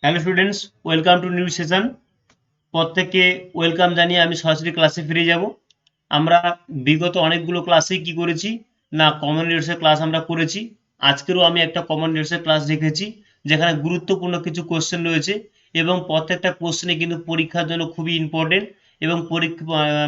Hello students, welcome to new session. প্রত্যেককে welcome জানিয়ে আমি সরাসরি ক্লাসে ফিরে যাব। আমরা বিগত অনেকগুলো ক্লাসে কি করেছি না কমন ইউনিটসের ক্লাস আমরা করেছি। আজকেরও আমি একটা কমন ইউনিটসের ক্লাস রেখেছি যেখানে গুরুত্বপূর্ণ কিছু কোশ্চেন রয়েছে এবং প্রত্যেকটা কোশ্চেনে কিন্তু পরীক্ষার জন্য খুবই ইম্পর্টেন্ট এবং পরীক্ষা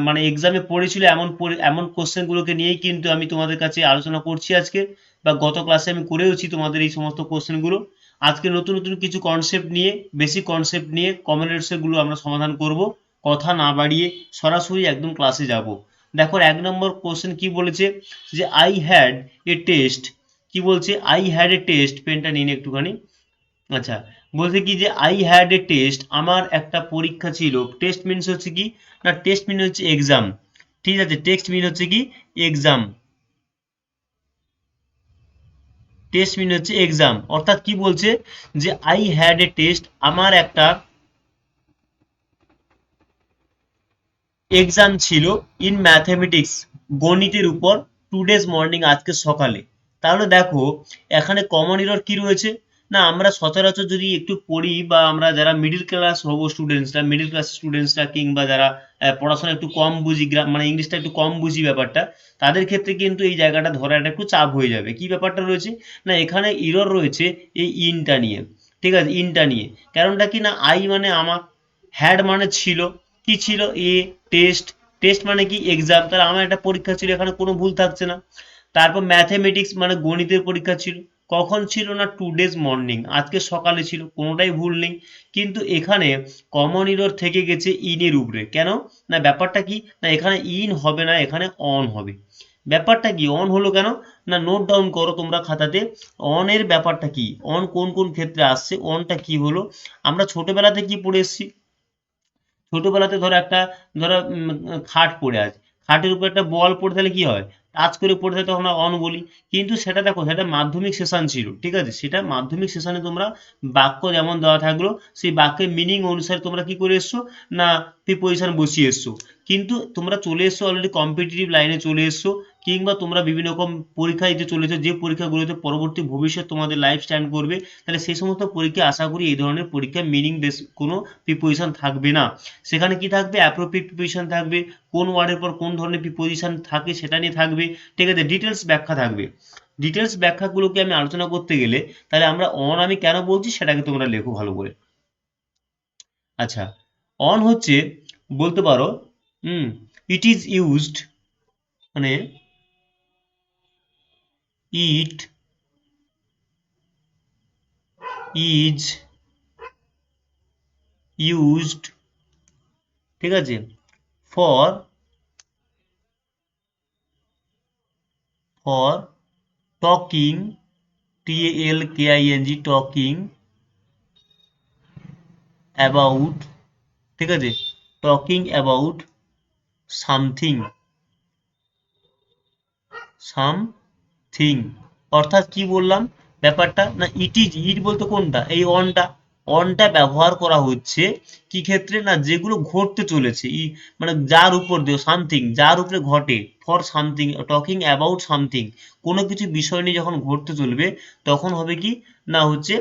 মানে এক্সামে পড়েছিল এমন এমন কোশ্চেনগুলোকে নিয়েই কিন্তু আমি তোমাদের কাছে আলোচনা করছি আজকে, বা গত ক্লাসে আমি করেওছি তোমাদের এই সমস্ত কোশ্চেনগুলো। আজকে নতুন নতুন কিছু কনসেপ্ট নিয়ে, বেসিক কনসেপ্ট নিয়ে কমন গুলো আমরা সমাধান করব। কথা না বাড়িয়ে সরাসরি একদম ক্লাসে যাব। দেখো 1 নম্বর কোশ্চেন কি বলেছে যে আই হ্যাড এ টেস্ট। কি বলছে? আই হ্যাড এ টেস্ট, পেনটা নিন একটুখানি। আচ্ছা, বলছে কি যে আই হ্যাড এ টেস্ট, আমার একটা পরীক্ষা ছিল। টেস্ট মিনস হচ্ছে কি না, টেস্ট মিন হচ্ছে এক্সাম। ঠিক আছে, টেস্ট মিন হচ্ছে কি এক্সাম। টেস্ট মিন হচ্ছে এক্সাম, অর্থাৎ কি বলছে যে আই হ্যাড এ টেস্ট, আমার একটা এক্সাম ছিল ইন ম্যাথমেটিক্স, গণিতের উপর, টুডেজ মর্নিং, আজকে সকালে। তাহলে দেখো এখানে কমন এরর কি রয়েছে না, আমরা সচরাচর যদি একটু পড়ি বা আমরা যারা মিডিল ক্লাস হবো স্টুডেন্টসরা, মিডিল ক্লাস স্টুডেন্টসরা কিংবা যারা পড়াশোনা একটু কম বুঝি, মানে ইংলিশটা একটু কম বুঝি ব্যাপারটা, তাদের ক্ষেত্রে কিন্তু এই জায়গাটা ধরাটা একটু চাপ হয়ে যাবে। কি ব্যাপারটা রয়েছে না, এখানে এরর রয়েছে এই ইনটা নিয়ে। ঠিক আছে, ইনটা নিয়ে কারণটা কি না, আই মানে আমার, হ্যাড মানে ছিল, কি ছিল এ, টেস্ট। টেস্ট মানে কি এক্সাম, তাহলে আমার একটা পরীক্ষা ছিল, এখানে কোনো ভুল থাকছে না। তারপর ম্যাথমেটিক্স মানে গণিতের পরীক্ষা ছিল, কখন ছিল না টুডেজ মর্নিং, আজকে সকালে ছিল, কোনোটাই ভুল নেই। কিন্তু এখানে কমন ইরর থেকে গেছে ইনের উপরে। কেন না, ব্যাপারটা কি না, এখানে ইন হবে না, এখানে অন হবে। ব্যাপারটা কি অন হলো কেন না, নোট ডাউন করো তোমরা খাতাতে। অনের ব্যাপারটা কি, অন কোন কোন ক্ষেত্রে আসছে, অনটা কি হলো। আমরা ছোটবেলাতে কি পড়ে এসেছি, ছোটবেলাতে ধরো একটা, ধরো খাট পড়ে আছে, খাটের উপর একটা বল পড়ে থাকলে কি হয়, টাচ করে পড়ে থাকলে তখন আমরা অন বলি। কিন্তু সেটা দেখো, সেটা মাধ্যমিক সেশন ছিল। ঠিক আছে, সেটা মাধ্যমিক সেশনে তোমরা বাক্য যেমন দেওয়া থাকলো সেই বাক্যের মিনিং অনুসারে তোমরা কি করে এসছো না প্রিপোজিশন বসিয়ে এসছো। কিন্তু তোমরা চলে এসছো অলরেডি কম্পিটিটিভ লাইনে চলে এসছো, কিংবা তোমরা বিভিন্ন রকম পরীক্ষা দিতে চলেছো, যে পরীক্ষাগুলোতে পরবর্তী ভবিষ্যৎ তোমাদের লাইফ স্ট্যান্ড করবে। তাহলে সেই সমস্ত পরীক্ষা আশা করি এই ধরনের পরীক্ষা মিনিং বেস কোনো প্রিপোজিশন থাকবে না। সেখানে কি থাকবে, অ্যাপ্রোপ্রিয়েট প্রিপোজিশন থাকবে, কোন ওয়ার্ডের পর কোন ধরনের প্রিপোজিশন থাকে সেটা নিয়ে থাকবে। ঠিক আছে, ডিটেলস ব্যাখ্যা থাকবে। ডিটেলস ব্যাখ্যাগুলোকে আমি আলোচনা করতে গেলে তাহলে আমরা অন আমি কেন বলছি সেটাকে তোমরা লেখো ভালো করে। আচ্ছা, অন হচ্ছে বলতে পারো ইট ইজ ইউজড, মানে ইট ইজ ইউজড, ঠিক আছে, for for talking, TALKING, talking about, ঠিক আছে, টকিং অ্যাবাউট সামথিং, সামথিং। অর্থাৎ কি বললাম ব্যাপারটা না, ইট ইজ, ইট বলতে কোনটা, এই অনটা। অনটা ব্যবহার করা হচ্ছে কি ক্ষেত্রে না, যেগুলো ঘটতে চলেছে, মানে যার উপর দিয়ে, সামথিং যার উপরে ঘটে, for something, talking about something, কোনো কিছু বিষয় নিয়ে যখন ঘটতে চলবে তখন হবে কি না হচ্ছে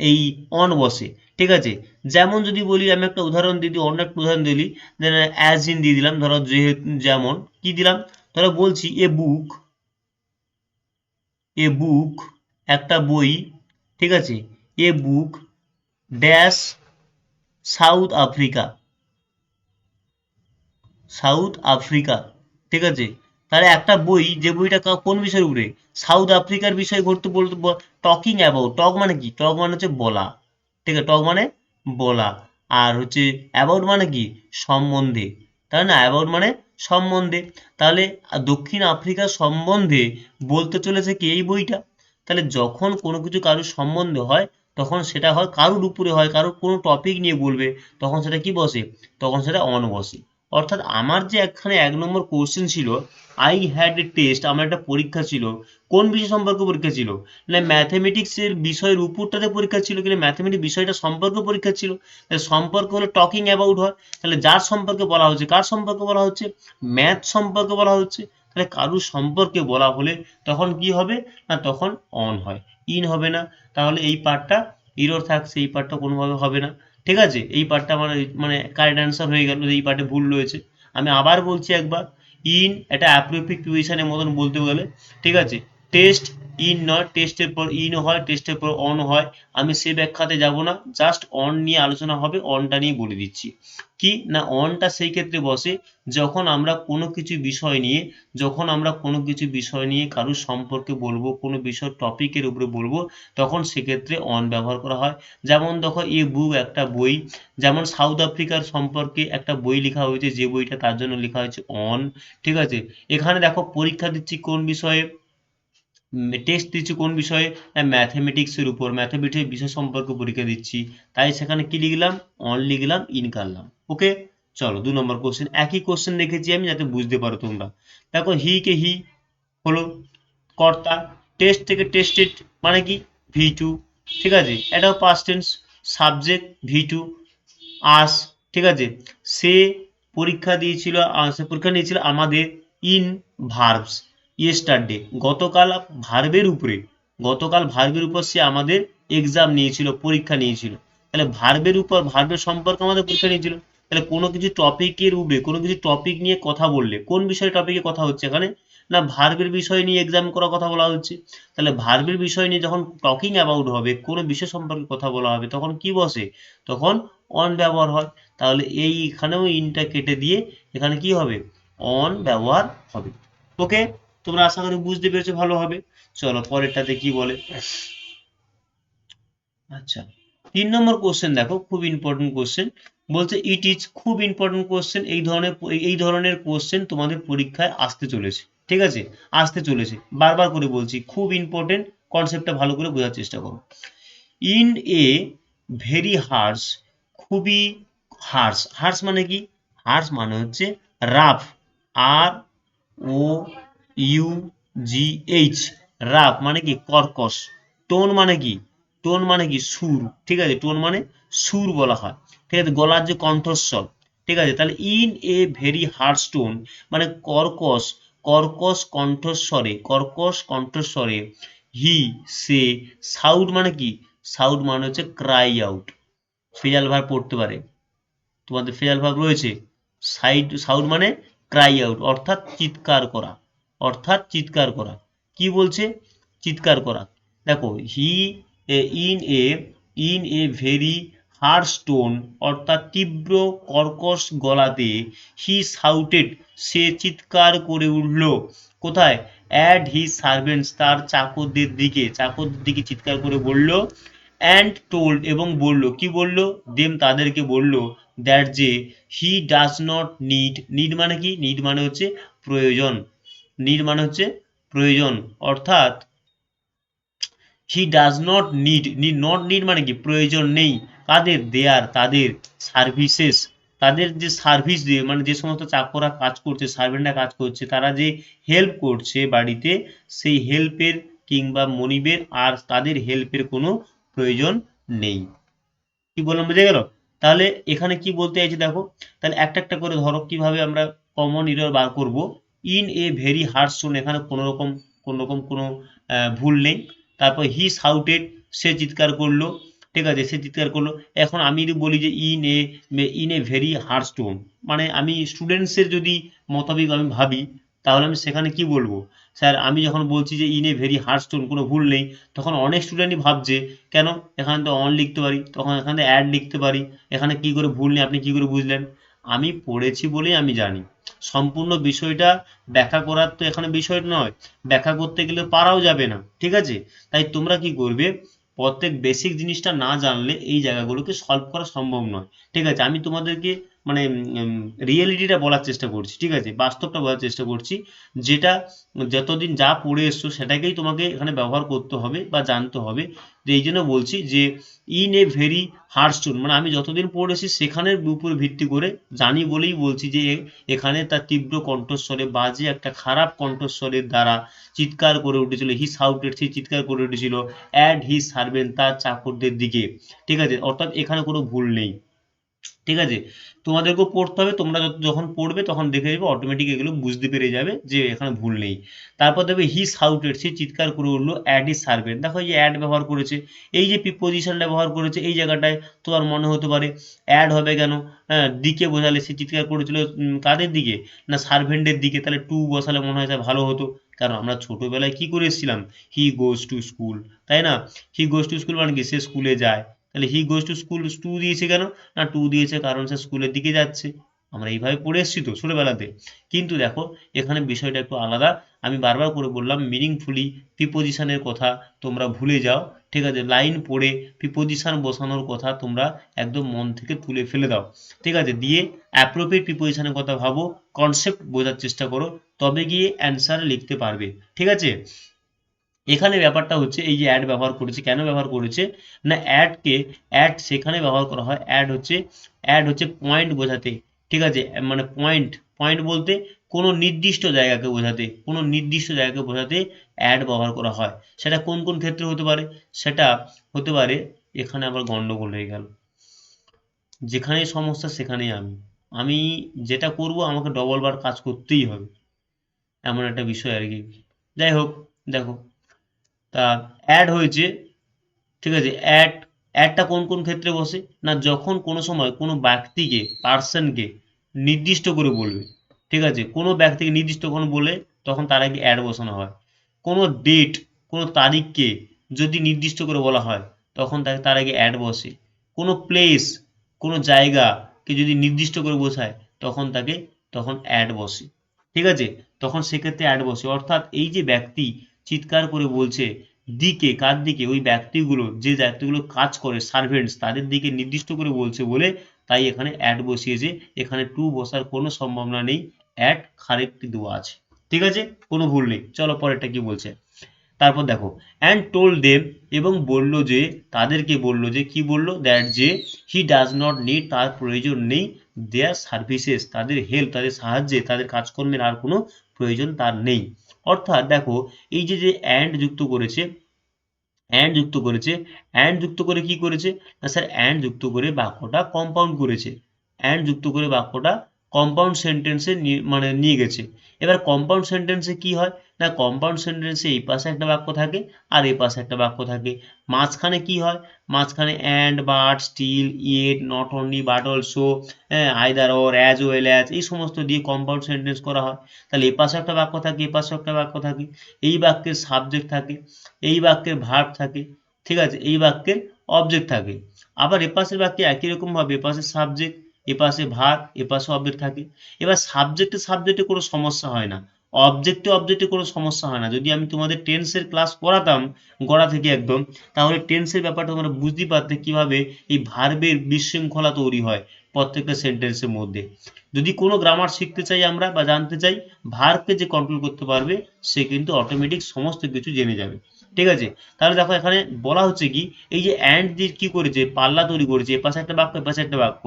এই অন বসে। ঠিক আছে, যেমন যদি বলি আমি একটা উদাহরণ দিই, অন্য একটা উদাহরণ দিলি, অ্যাজ ইন দিয়ে দিলাম, ধরো যেহেতু, যেমন কি দিলাম, ধরো বলছি এ বুক, এ বুক একটা বই, ঠিক আছে, a book dash South Africa, South Africa, ঠিক আছে। তাহলে একটা বই, যে বইটা কোন বিষয়ের উপরে, সাউথ আফ্রিকার বিষয়ে ঘটতে বলতে, টকিং অ্যাবাউট, টক মানে কি, টক মানে হচ্ছে বলা, ঠিক আছে, টক মানে বলা। আর হচ্ছে অ্যাবাউট মানে কি, সম্বন্ধে, তাই না, অ্যাবাউট মানে সম্বন্ধে। তাহলে দক্ষিণ আফ্রিকার সম্বন্ধে বলতে চলেছে কি এই বইটা। তাহলে যখন কোনো কিছু কারোর সম্বন্ধে হয় তখন সেটা হয় কারোর উপরে হয়, কারোর কোনো টপিক নিয়ে বলবে, তখন সেটা কি বসে, তখন সেটা অন বসে। অর্থাৎ আমার যে এখানে 1 নম্বর কোশ্চেন ছিল, আই হ্যাড এ টেস্ট, আমার একটা পরীক্ষা ছিল, কোন বিষয় সম্পর্কে পরীক্ষা ছিল না, ম্যাথমেটিক্স এর বিষয়ের উপরটাতে পরীক্ষা ছিল, কিন্তু ম্যাথমেটিক্স বিষয়টা সম্পর্কে পরীক্ষা ছিল। তাহলে সম্পর্ক হলো টকিং অ্যাবাউট হয়, তাহলে যার সম্পর্কে বলা হচ্ছে, কার সম্পর্কে বলা হচ্ছে, ম্যাথ সম্পর্কে বলা হচ্ছে। তাহলে কারুর সম্পর্কে বলা হলে তখন কি হবে না, তখন অন হয়, ইন হবে না। তাহলে এই পার্টটা ইরর থাকছে, এই পার্টটা কোনোভাবে হবে না। ঠিক আছে, এই পার্টটা আমার মানে কারেক্ট অ্যান্সার হয়ে গেল, এই পার্টে ভুল রয়েছে। আমি আবার বলছি একবার, ইন এটা অ্যাপ্রোপ্রিয়েট প্রিপোজিশনের মতন বলতে গেলে, ঠিক আছে। টেস্ট ইন নয়, টেস্টের পর ইন হয়, টেস্টের পর অন হয়। আমি সে ব্যাখ্যাতে যাব না, জাস্ট অন নিয়ে আলোচনা হবে, অনটা নিয়ে বলে দিচ্ছি। কি না, অনটা সেই ক্ষেত্রে বসে যখন আমরা কোনো কিছু বিষয় নিয়ে, কারোর সম্পর্কে বলবো, কোনো বিষয় টপিকের উপরে বলবো, তখন সেক্ষেত্রে অন ব্যবহার করা হয়। যেমন দেখো এ বুক একটা বই, যেমন সাউথ আফ্রিকার সম্পর্কে একটা বই লেখা হয়েছে, যে বইটা তার জন্য লেখা হয়েছে অন। ঠিক আছে, এখানে দেখো পরীক্ষা দিচ্ছি কোন বিষয়ে, টেস্ট দিচ্ছি কোন বিষয়ে, ম্যাথমেটিক্সের উপর, ম্যাথমেটিক্স বিষয় সম্পর্কে পরীক্ষা দিচ্ছি, তাই সেখানে কি লিখলাম, অন লিখলাম, ইন কাটলাম। ওকে, চলো 2 নম্বর কোশ্চেন, একই কোশ্চেন লিখেছি আমি যাতে বুঝতে পারো তোমরা। দেখো হি কে হি হলো কর্তা, টেস্ট থেকে টেস্টেড মানে কি ভি টু। ঠিক আছে, এটাও past tense, subject V two, as. ঠিক আছে, সে পরীক্ষা দিয়েছিল, সে পরীক্ষা নিয়েছিল আমাদের, ইন ভার্বস, ইয়েস্টারডে গতকাল ভার্বের উপর সে আমাদের এক্সাম নিয়েছিল, পরীক্ষা নিয়েছিল। তাহলে ভার্বের উপর, ভার্বের সম্পর্কে আমাদের পরীক্ষা নিয়েছিল। তাহলে কোনো কিছু টপিকের উপরে, কোনো কিছু টপিক নিয়ে কথা বললে, কোন বিষয়ে টপিকে কথা হচ্ছে এখানে, না ভার্বের বিষয় নিয়ে এক্সাম করার কথা বলা হচ্ছে। তাহলে ভার্বের বিষয় নিয়ে যখন টকিং অ্যাবাউট হবে, কোনো বিষয় সম্পর্কে কথা বলা হবে, তখন কি বসে, তখন অন ব্যবহার হয়। তাহলে এইখানেও ইনটা কেটে দিয়ে এখানে কি হবে, অন ব্যবহার হবে। ওকে, তোমরা আশা করি বুঝতে পেরেছো ভালোভাবে। চলো পরেরটাতে কি বলে। আচ্ছা, 3 নম্বর কোশ্চেন দেখো, খুব ইম্পর্টেন্ট কোশ্চেন। বলছে ইট ইজ, খুব ইম্পর্টেন্ট কোশ্চেন, এই ধরনের কোশ্চেন তোমাদের পরীক্ষায় আসতে চলেছে। ঠিক আছে, আসতে চলেছে, বারবার করে বলছি, খুব ইম্পর্টেন্ট, কনসেপ্টটা ভালো করে বোঝার চেষ্টা করো। ইন এ ভেরি হার্স, খুবই হার্স, হার্স মানে কি, হার্স মানে হচ্ছে rough, R O you G H, rough মানে কি কর্কশ, টোন মানে কি, টোন মানে কি সুর। ঠিক আছে, টোন মানে সুর বলা হয়। ঠিক আছে, গলার যে কণ্ঠস্বর। ঠিক আছে, তাহলে in a very harsh tone মানে কর্কশ, কর্কশ কণ্ঠস্বরে হি, সে, সাউড মানে কি, সাউড মানে হচ্ছে ক্রাই আউট, ফেজাল ভার্ব পড়তে পারে, তোমাদের ফেজাল ভার্ব রয়েছে। সাউড মানে ক্রাই আউট, অর্থাৎ চিৎকার করা, কি বলছে, চিৎকার করা। দেখো he, in a, very harsh tone, অর্থাৎ তীব্র কর্কশ গলাতে, হি সাউটেড, সে চিৎকার করে উঠল, কোথায়, অ্যাড হি সার্ভেন্টস, তার চাকরদের দিকে চিৎকার করে বলল, অ্যান্ড টোল্ড, এবং বলল, কি বলল, দেম, তাদেরকে বলল, দ্যাট যে, he does not need, need মানে কি, নিড মানে হচ্ছে প্রয়োজন, প্রয়োজন, অর্থাৎ he does not need, not need মানে কি প্রয়োজন নেই, কাদের, দেয়ার, তাদের সার্ভিসেস, তাদের যে সার্ভিস দিয়ে, মানে যে সমস্ত চাকররা কাজ করছে, সার্ভেন্টরা কাজ করছে, তারা যে হেল্প করছে বাড়িতে, সেই হেল্পের কিংবা মনিবের আর তাদের হেল্পের কোনো প্রয়োজন নেই। কি বললাম, বুঝে গেল? তাহলে এখানে কি বলতে চাইছি দেখো, তাহলে একটা একটা করে ধরো কিভাবে আমরা কমন এরর বার করব। In a very harsh tone, এখানে কোনো রকম কোনো ভুল নেই। তারপর হি শাউটেড, সে চিৎকার করলো। ঠিক আছে, সে চিৎকার করলো। এখন আমি যদি বলি যে in a very harsh tone, মানে আমি স্টুডেন্টসের যদি মোতাবেক আমি ভাবি, তাহলে আমি সেখানে কি বলবো, স্যার আমি যখন বলছি যে in a very harsh tone, কোনো ভুল নেই, তখন অনেক স্টুডেন্টই ভাবছে, কেন, এখানে তো অন লিখতে পারি, তখন এখানে অ্যাড লিখতে পারি, এখানে কি করে ভুল নেই, আপনি কি করে বুঝলেন? আমি পড়েছি বলেই আমি জানি, সম্পূর্ণ বিষয়টা ব্যাখ্যা করার তো এখানে বিষয় নয়, ব্যাখ্যা করতে গেলে পারাও যাবে না। ঠিক আছে, তাই তোমরা কি করবে, প্রত্যেক বেসিক জিনিসটা না জানলে এই জায়গাগুলোকে সলভ করা সম্ভব নয়। ঠিক আছে, আমি তোমাদেরকে মানে রিয়েলিটিটা বলার চেষ্টা করছি, ঠিক আছে, বাস্তবটা বলার চেষ্টা করছি, যেটা যতদিন যা পড়ে এসছো সেটাকেই তোমাকে এখানে ব্যবহার করতে হবে বা জানতে হবে। যে এই জন্য বলছি যে in a very hard stone, মানে আমি যতদিন পড়েছি সেখানের উপর ভিত্তি করে জানি বলেই বলছি যে এখানে তার তীব্র কণ্ঠস্বরে, বাজে একটা খারাপ কণ্ঠস্বরের দ্বারা চিৎকার করে উঠেছিল, হি সাউটেড, সে চিৎকার করে উঠেছিল, অ্যাড হি সার্ভেন্ট, তার চাকরদের দিকে। ঠিক আছে, অর্থাৎ এখানে কোনো ভুল নেই। ঠিক আছে, তোমাদেরকেও পড়তে হবে, তোমরা যখন পড়বে তখন দেখে যাবে অটোমেটিক এগুলো বুঝতে পেরে যাবে যে এখানে ভুল নেই। তারপর দেখবে হি শাউটেড, সে চিৎকার করে উঠলো অ্যাট ইজ সার্ভেন্ট। দেখো এই যে অ্যাড ব্যবহার করেছে, এই যে প্রিপোজিশনটা ব্যবহার করেছে এই জায়গাটায়, তোমার মনে হতে পারে অ্যাড হবে কেন, হ্যাঁ দিকে বোঝালে, সে চিৎকার করেছিল কাদের দিকে, না সার্ভেন্টের দিকে, তাহলে টু বসালে মনে হয় ভালো হতো। কারণ আমরা ছোটবেলায় কি করে এসেছিলাম, হি গোজ টু স্কুল, তাই না? হি গোজ টু স্কুল মানে কি, সে স্কুলে যায়। তাহলে হি গোজ টু স্কুল টু দিয়েছে কেন, না টু দিয়েছে কারণ সে স্কুলের দিকে যাচ্ছে। আমরা এইভাবে পড়ে এসেছি তো ছোটবেলাতে। কিন্তু দেখো এখানে বিষয়টা একটু আলাদা। আমি বারবার করে বললাম মিনিংফুলি প্রিপোজিশনের কথা তোমরা ভুলে যাও। ঠিক আছে, লাইন পড়ে প্রিপোজিশন বসানোর কথা তোমরা একদম মন থেকে তুলে ফেলে দাও। ঠিক আছে, দিয়ে অ্যাপ্রোপ্রিয়েট প্রিপোজিশনের কথা ভাবো, কনসেপ্ট বোঝার চেষ্টা করো, তবে গিয়ে অ্যান্সার লিখতে পারবে। ঠিক আছে, এখানে ব্যাপারটা হচ্ছে এই যে অ্যাড ব্যবহার করেছে, কেন ব্যবহার করেছে, না অ্যাড সেখানে ব্যবহার করা হয়, অ্যাড হচ্ছে পয়েন্ট বোঝাতে। ঠিক আছে, মানে পয়েন্ট, পয়েন্ট বলতে কোনো নির্দিষ্ট জায়গাকে বোঝাতে, কোনো নির্দিষ্ট জায়গাকে বোঝাতে অ্যাড ব্যবহার করা হয়। সেটা কোন কোন ক্ষেত্রে হতে পারে, সেটা হতে পারে, এখানে আবার গন্ডগোল হয়ে গেল, যেখানেই সমস্যা সেখানেই আমি আমি যেটা করব আমাকে ডবল বার কাজ করতেই হবে, এমন একটা বিষয় আর কি। যাই হোক, দেখো, তা অ্যাড হয়েছে, ঠিক আছে, অ্যাডটা কোন কোন ক্ষেত্রে বসে, না যখন কোনো সময় কোনো ব্যক্তিকে, পার্সনকে নির্দিষ্ট করে বলবে। ঠিক আছে, কোনো ব্যক্তিকে নির্দিষ্ট করে বলে তখন তার আগে অ্যাড বসানো হয়। কোনো ডেট, কোনো তারিখকে যদি নির্দিষ্ট করে বলা হয় তখন তাকে তার আগে অ্যাড বসে। কোনো প্লেস, কোনো জায়গাকে যদি নির্দিষ্ট করে বোঝায় তখন অ্যাড বসে। ঠিক আছে, তখন সেক্ষেত্রে অ্যাড বসে, অর্থাৎ এই যে ব্যক্তি চিৎকার করে বলছে, দিকে কার দিকে, ওই ব্যক্তিগুলো যে ব্যক্তিগুলো কাজ করে সার্ভেন্টস তাদের দিকে নির্দিষ্ট করে বলছে বলে তাই এখানে অ্যাড বসিয়েছে। এখানে টু বসার কোনো সম্ভাবনা নেই, অ্যাড কারেক্ট দেওয়া আছে। ঠিক আছে, কোনো ভুল নেই। চলো পরেরটা কি বলছে। তারপর দেখো, অ্যান্ড টোল্ড দেম, এবং বলল যে, তাদেরকে বলল যে, কি বলল, দ্যাট যে হি ডাজ নট নিড, তার প্রয়োজন নেই, দেয়ার সার্ভিসেস, তাদের হেল্প, তাদের সাহায্যে, তাদের কাজকর্মের আর কোনো প্রয়োজন তার নেই। অর্থাৎ দেখো এই যে যে অ্যান্ড যুক্ত করেছে, অ্যান্ড যুক্ত করেছে, অ্যান্ড যুক্ত করে কি করেছে, না স্যার অ্যান্ড যুক্ত করে বাক্যটা কম্পাউন্ড করেছে, অ্যান্ড যুক্ত করে বাক্যটা কম্পাউন্ড সেন্টেন্সে মানে নিয়ে গেছে। এবার কম্পাউন্ড সেন্টেন্সে কি হয়, না কম্পাউন্ড সেন্টেন্সে এই পাশে একটা বাক্য থাকে আর এই পাশে একটা বাক্য থাকে, মাঝখানে কি হয়, মাঝখানে and, but, still, yet, not only, but also, হ্যাঁ either or, as well as, এই সমস্ত দিয়ে কম্পাউন্ড সেন্টেন্স করা হয়। তাহলে এ পাশে একটা বাক্য থাকে, এ পাশে একটা বাক্য থাকে, এই বাক্যের সাবজেক্ট থাকে, এই বাক্যের ভার্ব থাকে, ঠিক আছে, এই বাক্যের অবজেক্ট থাকে। আবার এপাশের বাক্যে একই রকম ভাবে এপাশে সাবজেক্ট, এপাশে ভার্ব, এপাশে অবজেক্ট থাকে। এবার সাবজেক্টে কোনো সমস্যা হয় না, অবজেক্টে কোনো সমস্যা হয় না। যদি আমি তোমাদের টেন্সের ক্লাস করাতাম গড়া থেকে একদম, তাহলে টেন্সের ব্যাপারটা তোমরা বুঝতেই পারতে কিভাবে এই ভার্বের বিশৃঙ্খলা তৈরি হয় প্রত্যেকটা সেন্টেন্সের মধ্যে। যদি কোনো গ্রামার শিখতে চাই আমরা বা জানতে চাই, ভার্বকে যে কন্ট্রোল করতে পারবে সে কিন্তু অটোমেটিক সমস্ত কিছু জেনে যাবে। ঠিক আছে, তাহলে দেখো এখানে বলা হচ্ছে কি, এই যে অ্যান্ড দিয়ে কি করেছে, পাল্লা তৈরি করেছে, এপাশে একটা বাক্য এপাশে একটা বাক্য,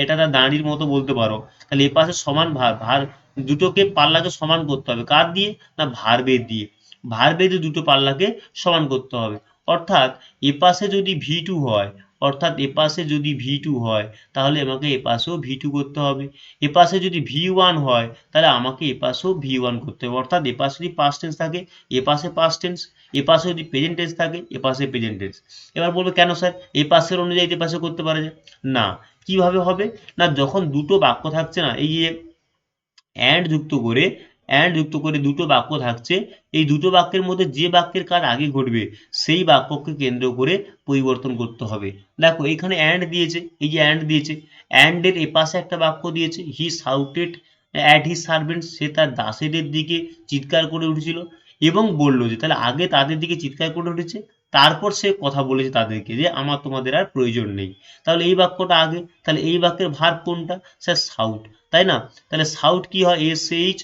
এটা তার দাঁড়ির মতো বলতে পারো। তাহলে এপাশে সমান ভার ভার দুটোকে পাল্লাকে সমান করতে হবে, কার দিয়ে, না ভার্বের দিয়ে, ভার্বের দিয়ে দুটো পাল্লাকে সমান করতে হবে। অর্থাৎ এপাশে যদি ভি টু হয়, অর্থাৎ এপাশে যদি ভি টু হয় তাহলে আমাকে এপাশেও ভি টু করতে হবে। এপাশে যদি ভি ওয়ান হয় তাহলে আমাকে এপাশেও ভি ওয়ান করতে হবে। অর্থাৎ এপাশে যদি পাস্ট টেন্স থাকে এপাশে পাস্ট টেন্স, এপাশে যদি প্রেজেন্ট টেন্স থাকে এপাশে প্রেজেন্ট টেন্স। এবার বলবে কেন স্যার এপাশের অনুযায়ী এপাশে করতে পারা যায় না, কিভাবে হবে, না যখন দুটো বাক্য থাকছে না, এই যে অ্যান্ড যুক্ত করে, দুটো বাক্য থাকছে, এই দুটো বাক্যের মধ্যে যে বাক্যের কাজ আগে ঘটবে সেই বাক্যকে কেন্দ্র করে পরিবর্তন করতে হবে। দেখো এখানে অ্যান্ড দিয়েছে, এই যে অ্যান্ড দিয়েছে, অ্যান্ডের এপাশে একটা বাক্য দিয়েছে, হি শাউটেড অ্যাট হিজ সার্ভেন্টস, সে তার দাসীদের দিকে চিৎকার করে উঠেছিল, এবং বলল যে, তাহলে আগে তাদের দিকে চিৎকার করে উঠেছে, তারপর সে কথা বলেছে তাদেরকে যে আমার তোমাদের আর প্রয়োজন নেই। তাহলে এই বাক্যটা আগে, তাহলে এই বাক্যের ভার্ব কোনটা, স্যার সাউট, তাই না? তাহলে সাউট কি হয়, SHOUT,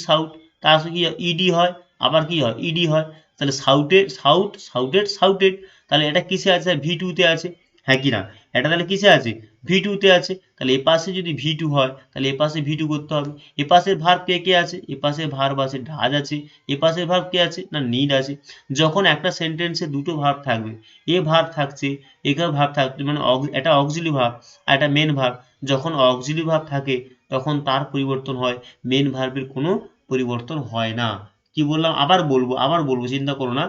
সাউট, তার সাথে কি হয়, ইডি হয়, আবার কি হয়, ইডি হয়। তাহলে সাউটেড, তাহলে এটা কিসে আছে, ভি টুতে আছে, হ্যাঁ কি না, এটা তাহলে কিসে আছে, V2 তে আছে, তাহলে এ পাশে যদি V2 হয় তাহলে এ পাশে V2 করতে হবে। এ পাশের ভার্ব কে কে আছে, এ পাশে ভার্ব আছে ডাজ আছে, এ পাশের ভার্ব কে আছে না নিড আছে। যখন একটা সেন্টেন্সে দুটো ভার্ব থাকবে, এ ভার্ব থাকছে একে ভার্ব থাকছে, মানে এটা অক্সিলিয়ারি ভার্ব আর এটা মেন ভার্ব, যখন অক্সিলিয়ারি ভার্ব থাকে তখন তার পরিবর্তন হয়, মেন ভার্বের কোনো পরিবর্তন হয় না। কি বললাম, আবার বলবো চিন্তা করো না।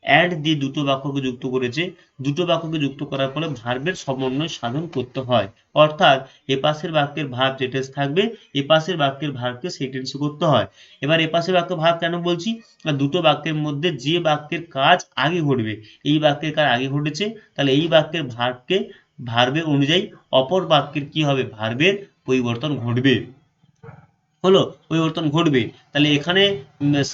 অ্যান্ড দিয়ে দুটো বাক্যকে যুক্ত করেছে, দুটো বাক্যকে যুক্ত করার ফলে ভার্বের সমন্বয় সাধন করতে হয়, অর্থাৎ এ পাশের বাক্যের ভার্ব যে টেন্স থাকবে এ পাশের বাক্যের ভার্বকে সেই টেন্সে করতে হয়। এবার এ পাশের বাক্য ভার্ব কেন বলছি না, দুটো বাক্যের মধ্যে যে বাক্যের কাজ আগে ঘটবে, এই বাক্যের কাজ আগে ঘটেছে, তাহলে এই বাক্যের ভার্বকে ভার্বের অনুযায়ী অপর বাক্যের কি হবে, ভার্বের পরিবর্তন ঘটবে। হলো, পরিবর্তন ঘটবে। তাহলে এখানে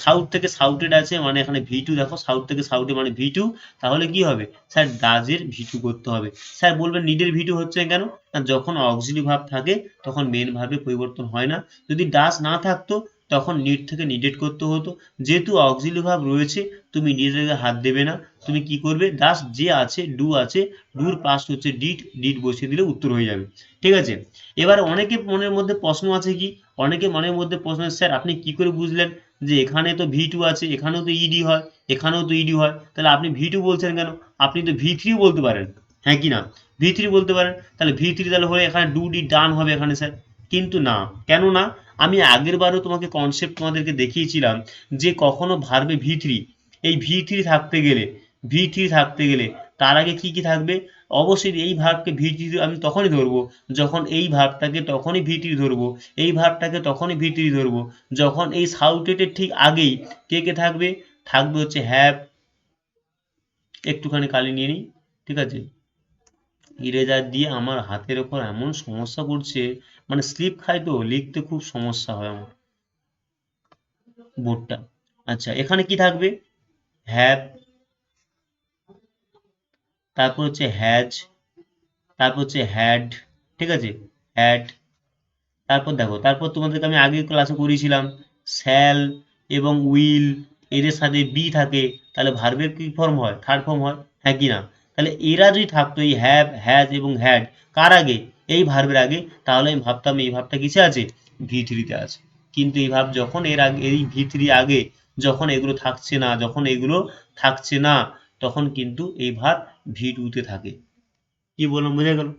সাউথ থেকে সাউটেড আছে, মানে এখানে V2 দেখো, সাউথ থেকে সাউটে মানে V2, তাহলে কি হবে স্যার, ডাজের V2 করতে হবে। স্যার বলবেন নিডের V2 হচ্ছে কেন, না যখন অক্সিলিয়ারি ভার্ব থাকে তখন মেন ভার্বে পরিবর্তন হয় না, যদি ডাজ না থাকতো তখন নিড থেকে নিডেড করতে হতো। যেহেতু অক্সিলিয়ারি ভার্ব রয়েছে তুমি নিডের হাত দেবে না, তুমি কি করবে, ডাজ যে আছে ডু আছে, ডুর পাস্ট হচ্ছে ডিড, ডিড বসিয়ে দিলে উত্তর হয়ে যাবে। ঠিক আছে, এবার অনেকে মনের মধ্যে প্রশ্ন আছে কি, অনেকে মনের মধ্যে প্রশ্ন, স্যার আপনি কি করে বুঝলেন যে এখানে তো V2 আছে, এখানেও তো ইডি হয়, এখানেও তো ইডি হয়, তাহলে আপনি V2 বলছেন কেন, আপনি তো V3 বলতে পারেন, হ্যাঁ কি না, V3 বলতে পারেন, তাহলে V3 তাহলে হলে এখানে ডু ডি ডান হবে এখানে স্যার, কিন্তু না, কেন না, আমি আগের বারও তোমাকে কনসেপ্ট তোমাদেরকে দেখিয়েছিলাম যে কখনো ভার্বে V3, এই V3 থাকতে গেলে, V3 থাকতে গেলে তার আগে কি কি থাকবে, অবশ্যই এই ভার্বকে V3 আমি তখনই ধরবো যখন এই ভার্বটাকে তখনই V3 ধরবো, এই ভার্বটাকে তখনই V3 ধরবো যখন এই সাউটেটের ঠিক আগেই কে কে থাকবে, থাকবে হচ্ছে হ্যাভ, একটুখানি কালি নিয়ে নিই, ঠিক আছে, ইরেজার দিয়ে আমার হাতের ওপর এমন সমস্যা করছে, মানে স্লিপ খাই তো লিখতে খুব সমস্যা হয় আমার বোর্ডটা। আচ্ছা এখানে কি থাকবে, হ্যাভ, তারপর হচ্ছে হ্যাজ, তারপর হচ্ছে হ্যাড, ঠিক আছে, হ্যাড, তারপর দেখো, তারপর তোমাদেরকে আমি আগের ক্লাসে করিয়েছিলাম শ্যাল এবং উইল, এদের সাথে বি থাকে, তাহলে ভার্বের কি ফর্ম হয়, থার্ড ফর্ম হয়, হ্যাঁ কি না, তাহলে এরা যদি থাকতো এই হ্যাভ হ্যাজ এবং হ্যাড কার আগে, এই ভার্বের আগে, তাহলে আমি ভাবতাম এই ভাবটা কিসে আছে, V3 তে আছে। কিন্তু এই ভাব যখন এর আগে, এই V3 আগে যখন এগুলো থাকছে না, যখন এগুলো থাকছে না তখন কিন্তু এই ভাব V2 তে থাকে। কি বললাম বোঝা গেল,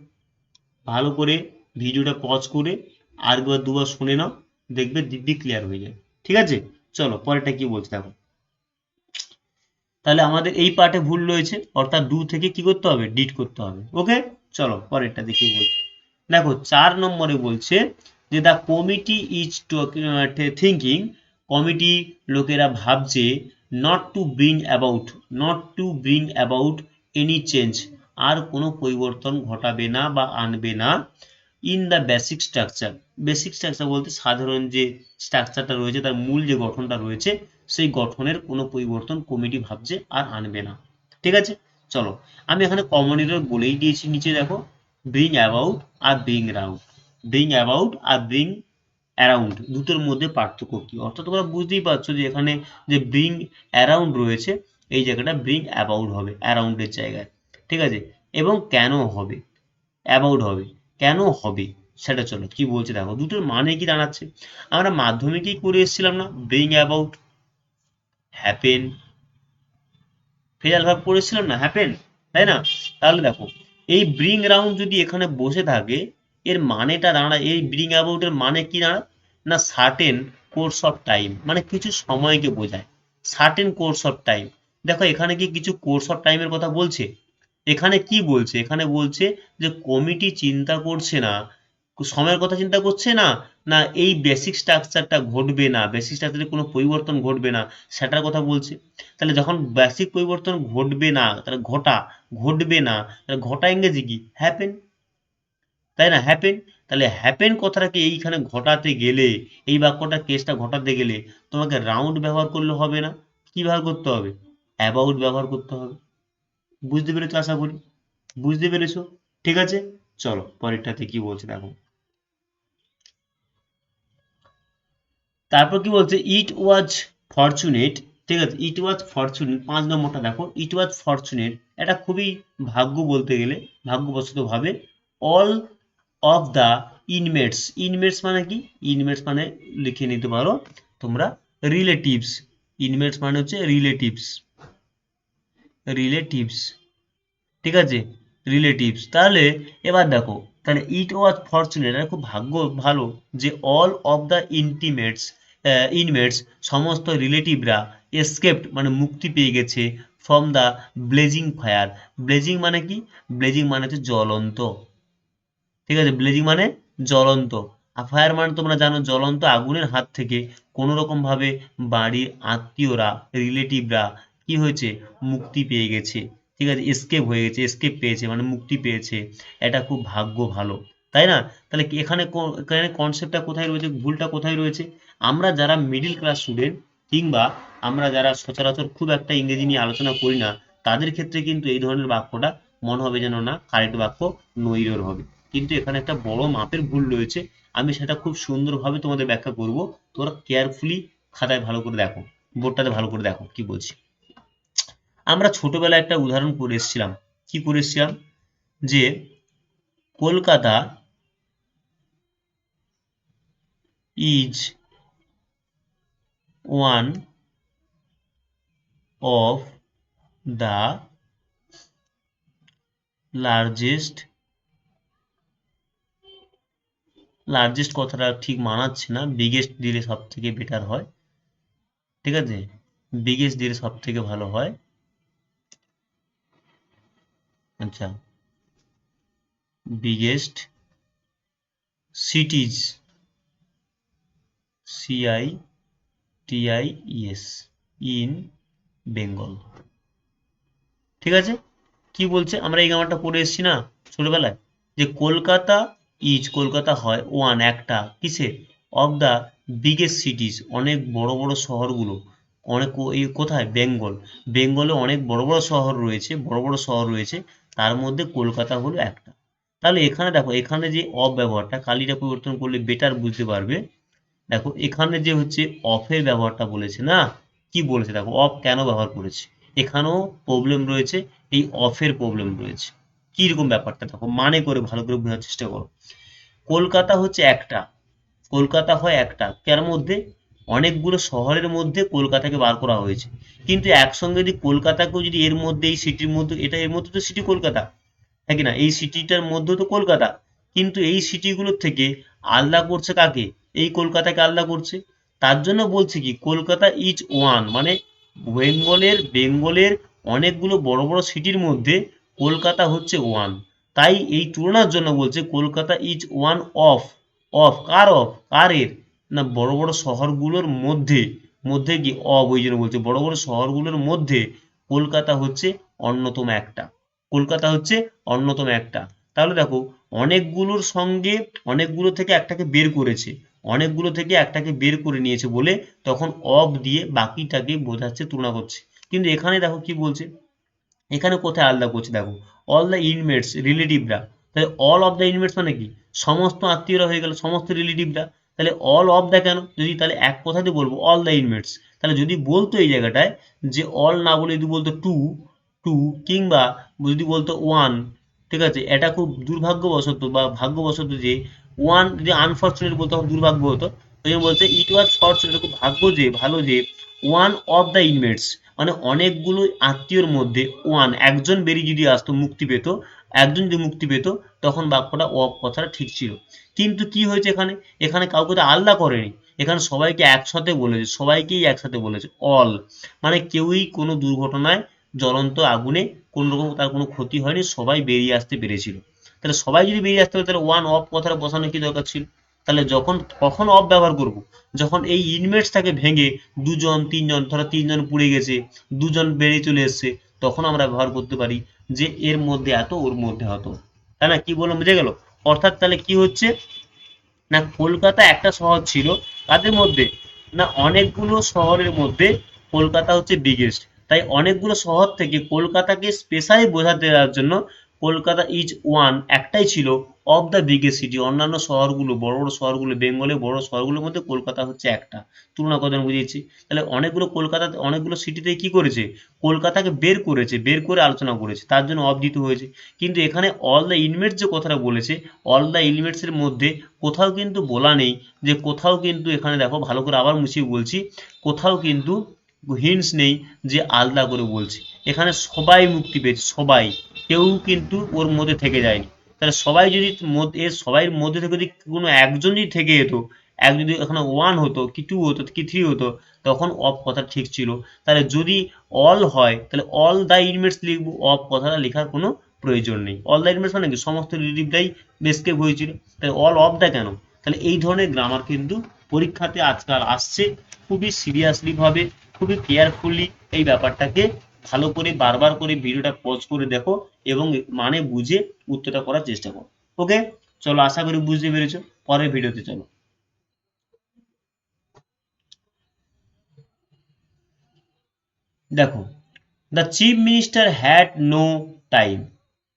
ভালো করে ভিডিওটা পজ করে আরেকবার দুবার শুনে নাও, দেখবে দিব্যি ক্লিয়ার হয়ে যাবে। ঠিক আছে, চলো পরেরটা কি বলছে দেখো। তাহলে আমাদের এই পার্টে ভুল রয়েছে, অর্থাৎ ডু থেকে কি করতে হবে, ডিড করতে হবে। ওকে, চলো পরেরটা দেখি বলছে। দেখো 4 নম্বরে বলছে যে the committee is thinking, committee লোকেরা ভাবছে, not to bring about, not to bring about any change, আর কোনো পরিবর্তন ঘটাবে না বা আনবে না, in the basic structure, basic structure বলতে সাধারণ যে স্ট্রাকচারটা রয়েছে তার মূল যে গঠনটা রয়েছে সেই গঠনের কোনো পরিবর্তন কমিটি ভাবছে আর আনবে না। ঠিক আছে, চলো আমি এখানে কমন এরর বলেই দিয়েছি, নিচে দেখো ব্রিং অ্যাবাউট আর ব্রিং অ্যারাউন্ড, ব্রিং অ্যাবাউট আর ব্রিং অ্যারাউন্ড দুটোর মধ্যে পার্থক্য কি, অর্থাৎ তোমরা বুঝতেই পারছো যে এখানে যে ব্রিং অ্যারাউন্ড রয়েছে এই জায়গাটা ব্রিং অ্যাবাউট হবে অ্যারাউন্ডের জায়গায়। ঠিক আছে, এবং কেন হবে, অ্যাবাউট হবে, কেন হবে সেটা চলো কি বলছে দেখো, দুটোর মানে কি দাঁড়াচ্ছে, আমরা মাধ্যমিকেই করে এসেছিলাম না, ব্রিং অ্যাবাউট হ্যাপেন, ফেজাল ভাব পড়েছিলাম না, হ্যাপেন, তাই না, তাহলে দেখো এই ব্রিং রাউন্ড যদি এখানে বসে থাকে এর মানেটা দাঁড়ায়, এই ব্রিং অ্যাবাউট এর মানে কি দাঁড়ায় না সার্টেন কোর্স অফ টাইম, মানে কিছু সময়কে বোঝায়, সার্টেন কোর্স অফ টাইম। দেখো এখানে কি কিছু কোর্স অফ টাইমের কথা বলছে, এখানে কি বলছে, এখানে বলছে যে কমিটি চিন্তা করছে না, সময়ের কথা চিন্তা করছে না, না এই বেসিক স্ট্রাকচারটা ঘটবে না, বেসিক স্ট্রাকচারে কোনো পরিবর্তন ঘটবে না সেটার কথা বলছে। তাহলে যখন বেসিক পরিবর্তন ঘটবে না, তাহলে ঘটবে না, তাহলে ঘটা ইংরেজি কি, হ্যাপেন, তাই না, হ্যাপেন, তাহলে হ্যাপেন কথাটাকে এইখানে ঘটাতে গেলে, এই বাক্যটা কেসটা ঘটাতে গেলে তোমাকে রাউন্ড ব্যবহার করলে হবে না, কি ব্যবহার করতে হবে, অ্যাবাউট ব্যবহার করতে হবে। বুঝতে পেরেছো আশা করি, বুঝতে পেরেছো, ঠিক আছে, চলো পরেরটাতে কি বলছে দেখো। তারপর কি বলছে, ইট ওয়াজ ফরচুনেট, ঠিক আছে, ইট ওয়াজ ফরচুনেট 5 নম্বরটা দেখো, ইট ওয়াজ ফরচুনেট, এটা খুবই ভাগ্য বলতে গেলে ভাগ্যবশত ভাবে, all of the inmates. Inmates মানে কি? ইনমেটস মানে লিখে নিতে পারো তোমরা রিলেটিভস। ইনমেটস মানে হচ্ছে রিলেটিভস, রিলেটিভস, ঠিক আছে, রিলেটিভস। তাহলে এবার দেখো, তাহলে ইট ওয়াজ ফরচুনেট, এটা খুব ভাগ্য ভালো যে অল অফ দ্য ইন্টিমেটস, ইনমেটস, সমস্ত রিলেটিভরা এসকেপড মানে মুক্তি পেয়ে গেছে from the blazing fire. Blazing মানে কি? ব্লেজিং মানে হচ্ছে জ্বলন্ত, ঠিক আছে, ব্লেজিং মানে জ্বলন্ত, আর ফায়ার মানে তোমরা জানো জ্বলন্ত আগুনের হাত থেকে কোনো রকম ভাবে বাড়ির আত্মীয়রা, রিলেটিভরা কি হয়েছে? মুক্তি পেয়ে গেছে, ঠিক আছে, এসকেপ হয়ে গেছে, এসকেপ পেয়েছে মানে মুক্তি পেয়েছে। এটা খুব ভাগ্য ভালো, তাই না? তাহলে কি এখানে এখানে কনসেপ্টটা কোথায় রয়েছে, ভুলটা কোথায় রয়েছে? আমরা যারা মিডিল ক্লাস স্টুডেন্ট কিংবা আমরা যারা সচরাচর খুব একটা ইংরেজি নিয়ে আলোচনা করি না, তাদের ক্ষেত্রে কিন্তু এই ধরনের বাক্যটা মনে হবে যেন না কারেক্ট বাক্য, নইরর হবে। কিন্তু এখানে একটা বড় মাপের ভুল রয়েছে, আমি সেটা খুব সুন্দরভাবে তোমাদের ব্যাখ্যা করব। তোমরা কেয়ারফুলি খাতায় ভালো করে দেখো, বোর্ডটাতে ভালো করে দেখো কি বলছি। আমরা ছোটবেলায় একটা উদাহরণ করে এসেছিলাম, কি করে এসেছিলাম? যে Kolkata is one of the largest, largest কথাটা ঠিক মানাচ্ছে না, বিগেস্ট দিলে সব থেকে বেটার হয়, ঠিক আছে, বিগেস্ট দিলে সব থেকে ভালো হয়। আচ্ছা, বিগেস্ট সিটিজ, CITIES, ইন বেঙ্গল, ঠিক আছে। কি বলছে? আমরা এই গ্রামারটা পড়ে এসেছি না ছোটবেলায়, যে কলকাতা ইজ, কলকাতা হয় ওয়ান একটা, কিসে? অফ দ্য বিগেস্ট সিটিজ, অনেক বড় বড় শহরগুলো, অনেক এই কোথায়? বেঙ্গল, বেঙ্গলে অনেক বড় বড় শহর রয়েছে, বড় বড় শহর রয়েছে, তার মধ্যে কলকাতা হলো একটা। তাহলে এখানে দেখো, এখানে যে অফ ব্যবহারটা, কালিটা পরিবর্তন করলে বেটার বুঝতে পারবে। দেখো এখানে যে হচ্ছে অফের ব্যবহারটা বলেছে না, কি বলেছে দেখো, অফ কেন ব্যবহার করেছে, এখানেও প্রবলেম রয়েছে, এই অফের প্রবলেম রয়েছে। কি রকম ব্যাপারটা দেখো, মানে করে ভালো করে বোঝার চেষ্টা করো। কলকাতা হচ্ছে একটা, কলকাতা হয় একটা কার মধ্যে? অনেকগুলো শহরের মধ্যে কলকাতাকে বার করা হয়েছে, কিন্তু একসঙ্গে যদি কলকাতাকেও যদি এর মধ্যে, এই সিটির মধ্যে, এটা এর মধ্যে তো সিটি কলকাতা, হ্যাঁ কি না, এই সিটিটার মধ্যে তো কলকাতা, কিন্তু এই সিটিগুলোর থেকে আলাদা করছে কাকে? এই কলকাতাকে আলাদা করছে। তার জন্য বলছে কি, কলকাতা ইজ ওয়ান, মানে বেঙ্গলের অনেকগুলো বড় বড় সিটির মধ্যে কলকাতা হচ্ছে ওয়ান। তাই এই তুলনার জন্য বলছে Kolkata is one of, of কার? অফ কার এর? না বড় বড় শহরগুলোর মধ্যে, মধ্যে কি অফ, ওই জন্য বলছে বড় বড় শহরগুলোর মধ্যে কলকাতা হচ্ছে অন্যতম একটা, কলকাতা হচ্ছে অন্যতম একটা। তাহলে দেখো, অনেকগুলোর সঙ্গে, অনেকগুলো থেকে একটাকে বের করেছে, অনেকগুলো থেকে একটাকে বের করে নিয়েছে বলে তখন অফ দিয়ে বাকিটাকে বোঝাচ্ছে, তুলনা করছে। কিন্তু এখানে দেখো কি বলছে, এখানে কোথায় আলাদা করছে দেখো, অল দ্য ইনমেটস রিলেটিভরা, তাহলে অল অফ দ্য ইনমেটস মানে কি? সমস্ত আত্মীয়রা হয়ে গেল, সমস্ত রিলেটিভরা। তাহলে অল অফ দ্য কেন? যদি তাহলে এক কথাতে বলবো অল দ্য ইনমেটস, তাহলে যদি বলতো এই জায়গাটায় যে অল না বলে যদি বলতো টু, টু, কিংবা যদি বলতো ওয়ান, ঠিক আছে, এটা খুব দুর্ভাগ্যবশত বা ভাগ্যবশত যে ওয়ান, যদি আনফর্চুনেট বলতো তখন দুর্ভাগ্য হতো, ওই জন্য বলছে ইট ওয়াজ ফর্চুনেট, খুব ভাগ্য যে, ভালো যে ওয়ান অফ দ্য ইনমেটস, মানে অনেকগুলো আত্মীয়র মধ্যে ওয়ান, একজন বেরিয়ে যদি আসতো, মুক্তি পেত, একজন যদি মুক্তি পেত, তখন বাক্যটা অফ কথাটা ঠিক ছিল। কিন্তু কি হয়েছে এখানে, এখানে কাউকে তো আলাদা করেনি, এখানে সবাইকে একসাথে বলেছে, সবাইকেই একসাথে বলেছে অল, মানে কেউই কোনো দুর্ঘটনায়, জ্বলন্ত আগুনে কোনো রকম তার কোনো ক্ষতি হয়নি, সবাই বেরিয়ে আসতে পেরেছিল। তাহলে সবাই যদি বেরিয়ে আসতে পারে, তাহলে ওয়ান অফ কথাটা বসানো কি দরকার ছিল? তাহলে যখন, কখন অফ ব্যবহার করব? যখন এই ইনমেটসটাকে ভেঙে দুজন তিনজন, ধরো তিনজন পুড়ে গেছে, দুজন বেরিয়ে চলে এসছে, তখন আমরা ব্যবহার করতে পারি যে এর মধ্যে এত, ওর মধ্যে এত, তাই না? কি বললাম, বুঝে গেল? অর্থাৎ তাহলে কি হচ্ছে না, কলকাতা একটা শহর ছিল, কাদের মধ্যে? না অনেকগুলো শহরের মধ্যে কলকাতা হচ্ছে বিগেস্ট, তাই অনেকগুলো শহর থেকে কলকাতাকে স্পেশালি বোঝাতে দেওয়ার জন্য কলকাতা ইজ ওয়ান একটাই ছিল অফ দ্য বিগেস্ট সিটি, অন্যান্য শহরগুলো, বড় বড় শহরগুলো, বেঙ্গলের বড় শহরগুলোর মধ্যে কলকাতা হচ্ছে একটা, তুলনা কথা বুঝিয়েছি। তাহলে অনেকগুলো কলকাতাতে অনেকগুলো সিটিতে কি করেছে, কলকাতাকে বের করেছে, বের করে আলোচনা করেছে, তার জন্য অফ দিতে হয়েছে। কিন্তু এখানে অল দ্য ইনমেটস যে কথাটা বলেছে, অল দ্য ইনমেটস এর মধ্যে কোথাও কিন্তু বলা নেই যে, কোথাও কিন্তু এখানে দেখো ভালো করে আবার মুছিয়ে বলছি, কোথাও কিন্তু হিন্টস নেই যে আলাদা করে বলছি। এখানে সবাই মুক্তি পেয়েছে, সবাই, কেউ কিন্তু ওর মধ্যে থেকে যায়নি। তাহলে সবাই যদি এর সবাইয়ের মধ্যে থেকে যদি কোনো একজন যদি থেকে যেত, এক যদি এখানে ওয়ান হতো কি টু হতো কি থ্রি হতো, তখন অফ কথা ঠিক ছিল। তাহলে যদি অল হয় তাহলে অল দ্য ইনমেটস লিখবো, অফ কথাটা লেখার কোনো প্রয়োজন নেই। অল দ্য ইনমেটস মানে কি সমস্ত রিলেটিভটাই এসকেপ হয়েছিল, তাহলে অল অফ দ্য কেন? তাহলে এই ধরনের গ্রামার কিন্তু পরীক্ষাতে আজকাল আসছে, খুবই সিরিয়াসলি ভাবে, খুবই কেয়ারফুলি এই ব্যাপারটাকে ভালো করে বারবার করে ভিডিওটা পজ করে দেখো এবং মানে বুঝে উত্তরটা করার চেষ্টা করো। ওকে, চলো, আশা করি বুঝতে পেরেছো। পরের ভিডিওতে চলো। দেখো, the chief minister had no time.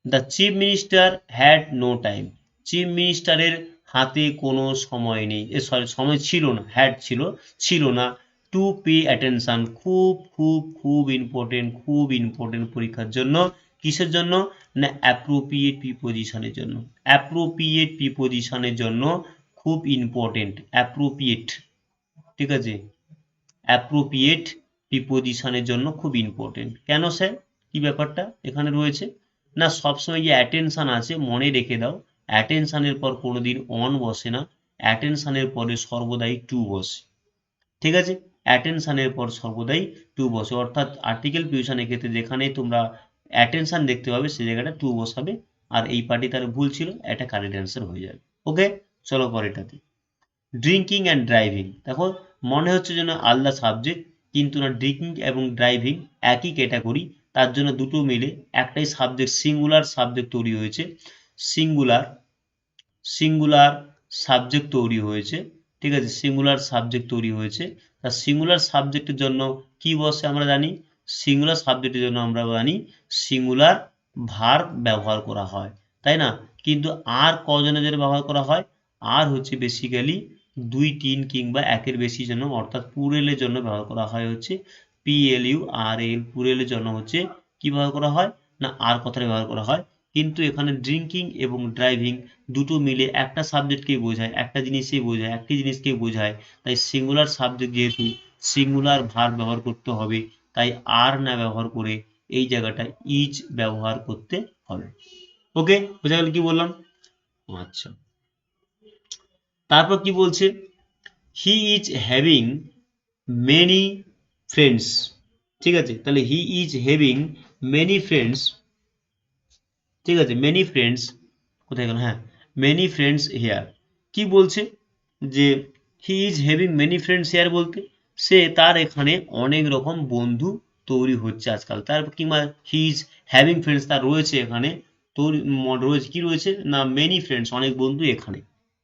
The chief minister had no time. Chief মিনিস্টারের হাতে কোনো সময় নেই, সরি সময় ছিল না, হ্যাড ছিল, ছিল না। টু পে অ্যাটেনশন, খুব খুব খুব ইম্পর্টেন্ট, খুব ইম্পর্টেন্ট পরীক্ষার জন্য। কিসের জন্য? না অ্যাপ্রোপ্রিয়েট প্রিপোজিশনের জন্য। অ্যাপ্রোপ্রিয়েট প্রিপোজিশনের জন্য খুব ইম্পর্টেন্ট, অ্যাপ্রোপ্রিয়েট, ঠিক আছে, অ্যাপ্রোপ্রিয়েট প্রিপোজিশনের জন্য খুব ইম্পর্টেন্ট। কেন স্যার, কি ব্যাপারটা এখানে রয়েছে? না সবসময় যে অ্যাটেনশন আছে মনে রেখে দাও, অ্যাটেনশনের পর কোনোদিন অন বসে না, অ্যাটেনশনের পরে সর্বদাই টু বসে, ঠিক আছে? অ্যাটেনশনের পর সর্বদাই টু বসে, অর্থাৎ আর্টিকেল পিউশনের ক্ষেত্রে যেখানে তোমরা অ্যাটেনশন দেখতে পাবে সেই জায়গাটা টু বসাবে, আর এই পার্টি তার ভুল ছিল, এটা কারেক্ট অ্যান্সার হয়ে যাবে। ওকে, চলো পরেরটাতে। ড্রিঙ্কিং অ্যান্ড ড্রাইভিং, দেখো মনে হচ্ছে যেন আলাদা সাবজেক্ট, কিন্তু না, ড্রিঙ্কিং এবং ড্রাইভিং একই ক্যাটাগরি, তার জন্য দুটো মিলে একটাই সাবজেক্ট, সিঙ্গুলার সাবজেক্ট তৈরি হয়েছে, সিঙ্গুলার, সিঙ্গুলার সাবজেক্ট তৈরি হয়েছে, ঠিক আছে, সিঙ্গুলার সাবজেক্ট তৈরি হয়েছে। তা সিঙ্গুলার সাবজেক্টের জন্য কি বসে আমরা জানি, সিঙ্গুলার সাবজেক্টের জন্য আমরা জানি সিঙ্গুলার ভার্ব ব্যবহার করা হয়, তাই না? কিন্তু আর কজনের জন্য ব্যবহার করা হয়? আর হচ্ছে বেসিক্যালি দুই তিন কিংবা একের বেশি জন্য, অর্থাৎ পুরেলের জন্য ব্যবহার করা হয় হচ্ছে পিএলইউ আর এল, পুরেলের জন্য হচ্ছে কি ব্যবহার করা হয়, না আর কথাটা ব্যবহার করা হয়। কিন্তু এখানে ড্রিঙ্কিং এবং ড্রাইভিং দুটো মিলে একটা সাবজেক্টকেই বোঝায়, একটা জিনিসকেই বোঝায়, একটি জিনিসকেই বোঝায়। তাই সিঙ্গুলার সাবজেক্ট যেহেতু সিঙ্গুলার ভার্ব ব্যবহার করতে হবে, তাই আর না ব্যবহার করে এই জায়গাটা ইজ ব্যবহার করতে হবে। ওকে, বোঝা গেল কি বললাম? আচ্ছা, তারপর কি বলছে, হি ইজ হ্যাভিং মেনি ফ্রেন্ডস, ঠিক আছে, তাহলে হি ইজ হ্যাভিং মেনি ফ্রেন্ডস, ঠিক আছে, মেনি ফ্রেন্ডস, কোথায় গেল, হ্যাঁ, মেনি ফ্রেন্ডস হেয়ার। কি বলছে যে he is having many friends here বলতে সে তার এখানে অনেক রকম বন্ধু তৈরি হচ্ছে আজকাল, তার কিংবা হি ইজ হ্যাভিং ফ্রেন্ডস, তার রয়েছে এখানে তৈরি, রয়েছে কি রয়েছে না মেনি ফ্রেন্ডস, অনেক বন্ধু এখানে।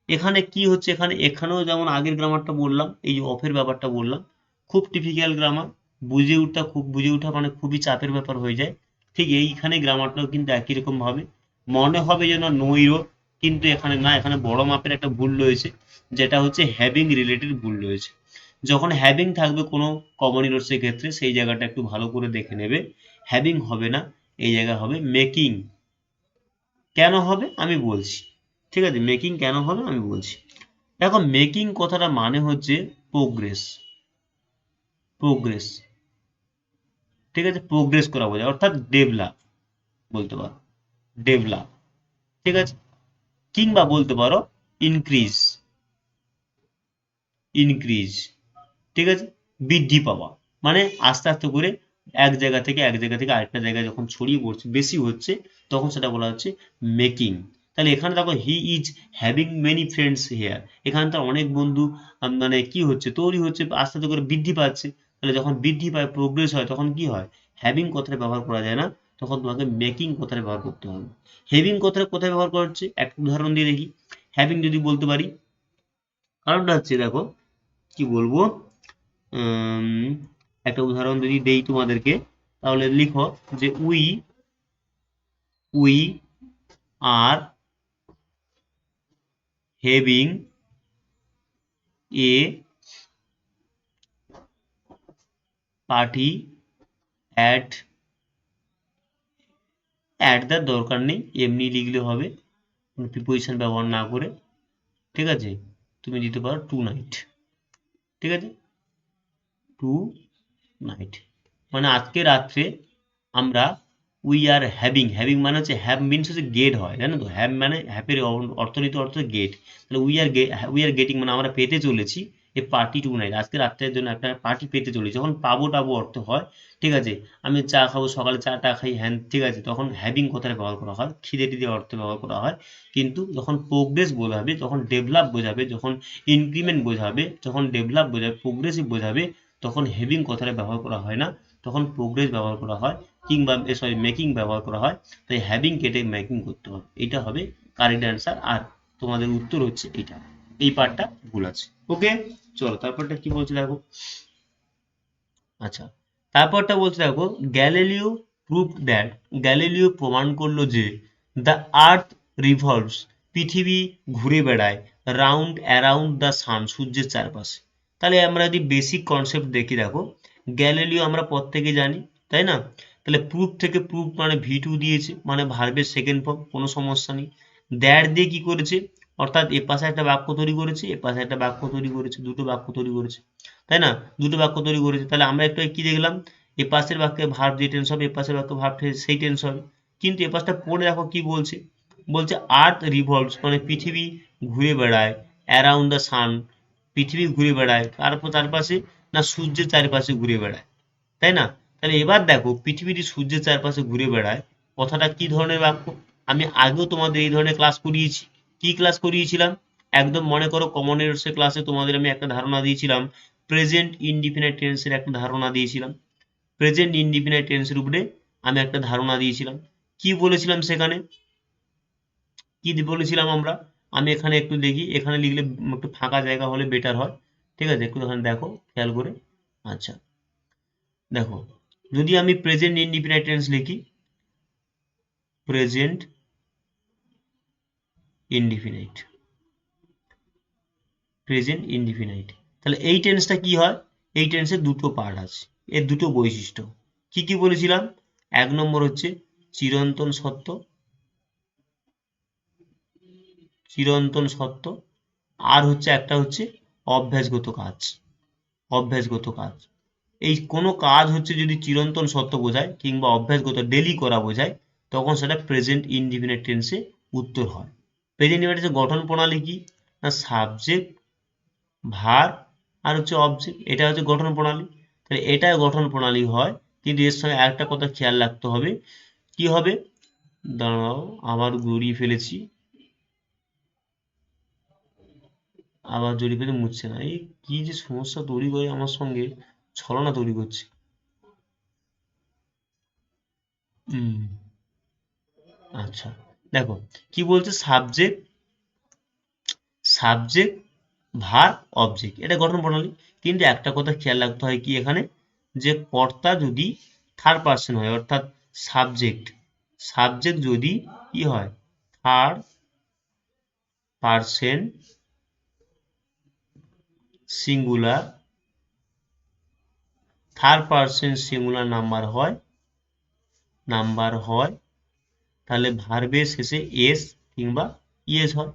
এখানে কি হচ্ছে, এখানে এখানেও যেমন আগের গ্রামারটা বললাম, এই যে অফের ব্যাপারটা বললাম, খুব টিপিক্যাল গ্রামার, বুঝে ওঠা মানে খুবই চাপের ব্যাপার হয়ে যায়। ঠিক এইখানে গ্রামারটাও কিন্তু একই রকম ভাবে, মনে হবে যেন নইরো, কিন্তু এখানে না, এখানে বড় মাপের একটা ভুল রয়েছে, যেটা হচ্ছে হ্যাভিং রিলেটেড ভুল রয়েছে। যখন হ্যাভিং থাকবে কোনো কমন ইরোর্সের ক্ষেত্রে সেই জায়গাটা একটু ভালো করে দেখে নেবে, হ্যাভিং হবে না, এই জায়গায় হবে মেকিং। কেন হবে আমি বলছি, ঠিক আছে, মেকিং কেন হবে আমি বলছি। দেখো মেকিং কথাটা মানে হচ্ছে প্রোগ্রেস, প্রোগ্রেস, ঠিক আছে, প্রোগ্রেস করা বোঝায়, অর্থাৎ ডেভেলপ বলতে পারো, ডেভেলপ, ঠিক আছে, কিংবা বলতে পারো ইনক্রিজ, ইনক্রিজ, ঠিক আছে, বৃদ্ধি পাওয়া, মানে আস্তে আস্তে করে এক জায়গা থেকে আরেকটা জায়গায় যখন ছড়িয়ে পড়ছে, বেশি হচ্ছে, তখন সেটা বলা হচ্ছে মেকিং। তাহলে এখানে দেখো he is having many friends here, এখানে তার অনেক বন্ধু মানে কি হচ্ছে, তৈরি হচ্ছে, আস্তে আস্তে করে বৃদ্ধি পাচ্ছে। তাহলে যখন বৃদ্ধি পায়, প্রোগ্রেস হয়, তখন কি হয়, হ্যাভিং কথাটা ব্যবহার করা যায় না, তখন তোমাকে মেকিং কথাটা ব্যবহার করতে হবে। হ্যাভিং কথাটা কোথায় ব্যবহার করা হচ্ছে, একটা উদাহরণ দিয়ে দেখি। হ্যাভিং যদি বলতে পারি, কারণটা হচ্ছে দেখো কি বলবো, উম, একটা উদাহরণ যদি দেই তোমাদেরকে, তাহলে লিখো যে we we are having a party at the দরকার নেই, এমনি লিখলে হবে, কোনো প্রিপোজিশন ব্যবহার না করে। ঠিক আছে, তুমি দিতে পারো টু নাইট। ঠিক আছে, টু নাইট মানে আজকে রাত্রে আমরা উই আর হ্যাভিং, হ্যাভিং মানে হচ্ছে হ্যাভ মিনস হচ্ছে গেট হয়, জানো তো, হ্যাভ মানে হ্যাপের অর্থনীতি অর্থ গেট, তাহলে উই আর গেটিং মানে আমরা পেতে চলেছি এ পার্টি টু নাইট, আজকে রাত্রের জন্য একটা পার্টি পেতে চলেছি। যখন পাবো টাবো অর্থ হয়, ঠিক আছে, আমি চা খাবো, সকালে চা টা খাই, হ্যান, ঠিক আছে, তখন হ্যাভিং কথাটা ব্যবহার করা হয়, খিদে টিদে অর্থে ব্যবহার করা হয়। কিন্তু যখন প্রোগ্রেস বোঝাবে, যখন ডেভেলপ বোঝাবে, যখন ইনক্রিমেন্ট বোঝাবে, যখন ডেভেলপ বোঝাবে, প্রোগ্রেসিভ বোঝাবে, তখন হ্যাভিং কথাটা ব্যবহার করা হয় না, তখন প্রোগ্রেস ব্যবহার করা হয়, কিংবা সরি মেকিং ব্যবহার করা হয়। তাই হ্যাভিং কেটে মেকিং করতে হবে, এটা হবে কারেক্ট অ্যান্সার। আর তোমাদের উত্তর হচ্ছে এটা, এই পার্টটা ভুল আছে। ওকে, চলো তারপরটা কি বলছে দেখো। আচ্ছা, তারপরটা বলছে দেখো, গ্যালিলিও প্রুভ দ্যাট, গ্যালিলিও প্রমাণ করলো যে দ্য আর্থ রিভলভস, পৃথিবী ঘুরে বেড়ায় রাউন্ড অ্যারাউন্ড দ্য সান, সূর্যের চারপাশে। তাহলে আমরা যদি বেসিক কনসেপ্ট দেখি, দেখো গ্যালিলিও আমরা প্রত্যেকে জানি, তাই না? তাহলে প্রুফ থেকে প্রুফ মানে ভি টু দিয়েছে, মানে ভার্বের সেকেন্ড ফর্ম, কোনো সমস্যা নেই। দ্যাট দিয়ে কি করেছে, অর্থাৎ এ পাশে একটা বাক্য তৈরি করেছে, এ পাশে একটা বাক্য তৈরি করেছে, দুটো বাক্য তৈরি করেছে, তাই না? দুটো বাক্য তৈরি করেছে, তাহলে আমরা একটু কি দেখলাম, এ পাশের বাক্যে ভার্ব যে টেন্স হবে, এ পাশের বাক্যে ভার্ব সেই টেন্স হবে। কিন্তু এ পাশটা পড়ে দেখো কি বলছে, বলছে আর্থ রিভলভস মানে পৃথিবী ঘুরে বেড়ায় অ্যারাউন্ড দ্য সান, পৃথিবী ঘুরে বেড়ায়, তারপর তার পাশে না সূর্যের চারপাশে ঘুরে বেড়ায়, তাই না? তাহলে এবার দেখো পৃথিবীটি সূর্যের চারপাশে ঘুরে বেড়ায়, কথাটা কি ধরনের বাক্য? আমি আগেও তোমাদের এই ধরনের ক্লাস করিয়েছি। কি ক্লাস করিয়েছিলাম? একদম মনে করো কমন এরর্সের ক্লাসে তোমাদের আমি একটা ধারণা দিয়েছিলাম, প্রেজেন্ট ইনডিফিনাইট টেন্সের একটা ধারণা দিয়েছিলাম, প্রেজেন্ট ইনডিফিনাইট টেন্সের উপরে আমি একটা ধারণা দিয়েছিলাম। কি বলেছিলাম সেখানে, কি বলেছিলাম আমরা? আমি এখানে একটু দেখি, এখানে লিখলে একটু ফাঁকা জায়গা হলে বেটার হয়। ঠিক আছে, একটু এখানে দেখো খেয়াল করে। আচ্ছা, দেখো যদি আমি প্রেজেন্ট ইনডিফিনাইট টেন্স লিখি, প্রেজেন্ট ইনডিফিনাইট, প্রেজেন্ট ইনডিফিনাইট, তাহলে এই টেন্সটা কি হয়? এই টেন্সের দুটো পার্ট আছে, এর দুটো বৈশিষ্ট্য। কি কি বলেছিলাম? এক নম্বর হচ্ছে চিরন্তন সত্য, চিরন্তন সত্য, আর হচ্ছে একটা হচ্ছে অভ্যাসগত কাজ, অভ্যাসগত কাজ। এই কোনো কাজ হচ্ছে যদি চিরন্তন সত্য বোঝায় কিংবা অভ্যাসগত ডেলি করা বোঝায়, তখন সেটা প্রেজেন্ট ইনডিফিনিট টেন্সে উত্তর হয়। প্রেজেন্ট ইনডিফিনিট টেন্সের গঠন প্রণালী কি? না সাবজেক্ট, ভার, আর হচ্ছে অবজেক্ট, এটা হচ্ছে গঠন প্রণালী। তাহলে এটা গঠন প্রণালী হয়, কিন্তু এর সঙ্গে একটা কথা খেয়াল রাখতে হবে, কি হবে, দাঁড়াও আবার গড়িয়ে ফেলেছি, আবার জড়িয়ে ফেলে মুছছে না, এই কি যে সমস্যা তৈরি করে আমার সঙ্গে, ছলনা তৈরি করছে। হুম, আচ্ছা, দেখো কি বলছে, সাবজেক্ট, সাবজেক্ট, ভার, অবজেক্ট, এটা গঠন প্রণালী। কিন্তু একটা কথা খেয়াল রাখতে হয় কি এখানে, যে কর্তা যদি থার্ড পার্সন হয়, অর্থাৎ সাবজেক্ট, সাবজেক্ট যদি কি হয়, third person singular, third person singular number হয়, তাহলে ভার্বের শেষে এস কিংবা ইএস হয়।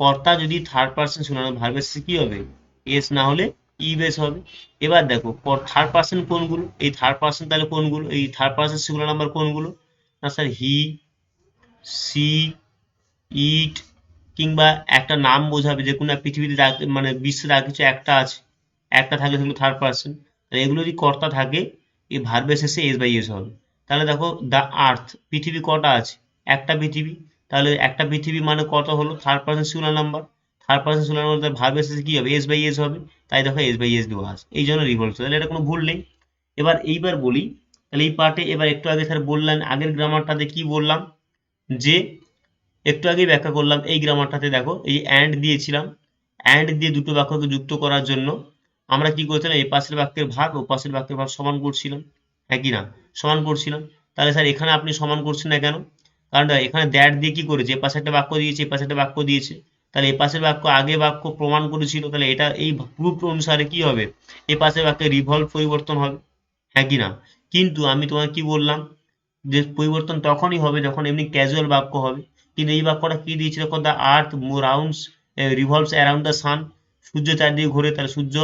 কর্তা যদি থার্ড পার্সন সিঙ্গুলার, ভার্বের শেষে কি হবে, এস না হলে ই বেস হবে। এবার দেখো থার্ড পার্সন কোনগুলো, এই থার্ড পার্সন তাহলে কোনগুলো, এই থার্ড পার্সন সিঙ্গুলার নাম্বার কোনগুলো? না স্যার হি, সি, ইট, কিংবা একটা নাম বোঝাবে যে কোনো পৃথিবীতে মানে বিশ্বে যা কিছু একটা আছে, একটা থাকলে সেগুলো থার্ড পার্সন। এগুলো যদি কর্তা থাকে, এই ভার্বের শেষে এস বাই এস হবে। তাহলে দেখো দ্য আর্থ, পৃথিবী কটা আছে? একটা পৃথিবী, তাহলে একটা পৃথিবী মানে কত হলো, third person singular number, third person singular number ভার্বের শেষে কি হবে, এস বাই এস হবে। তাই দেখো এস বাই এস দেওয়া আছে, এই জন্য রিভলভ, তাহলে এটা কোনো ভুল নেই। এইবার বলি, তাহলে এই পার্টে এবার একটু আগে স্যার বললেন আগের গ্রামারটাতে কি বললাম, যে একটু আগেই ব্যাখ্যা করলাম, এই গ্রামারটাতে দেখো এই অ্যান্ড দিয়েছিলাম, অ্যান্ড দিয়ে দুটো বাক্যকে যুক্ত করার জন্য আমরা কি করছিলাম, এই পাশের বাক্যের ভাগ ও পাশের বাক্যের ভাগ সমান করছিলাম, হ্যাঁ কি না, সমান করছিলাম। তাহলে স্যার এখানে আপনি সমান করছেন না কেন? কারণ এখানে দ্যাট দিয়ে কি করেছে, এ পাশে একটা বাক্য দিয়েছে, এ পাশে একটা বাক্য দিয়েছে, তাহলে এই পাশের বাক্য আগে বাক্য প্রমাণ করেছিল, তাহলে এটা এই প্রুফ অনুসারে কি হবে, এই পাশের বাক্যে রিভলভ পরিবর্তন হবে, হ্যাঁ কি না? কিন্তু আমি তোমাকে কি বললাম, যে পরিবর্তন তখনই হবে যখন এমনি ক্যাজুয়াল বাক্য হবে। কিন্তু এই বাক্যটা কি দিয়েছে দেখো, the earth rounds revolves around the sun, সূর্য চারদিকে ঘোরে, তাহলে সূর্য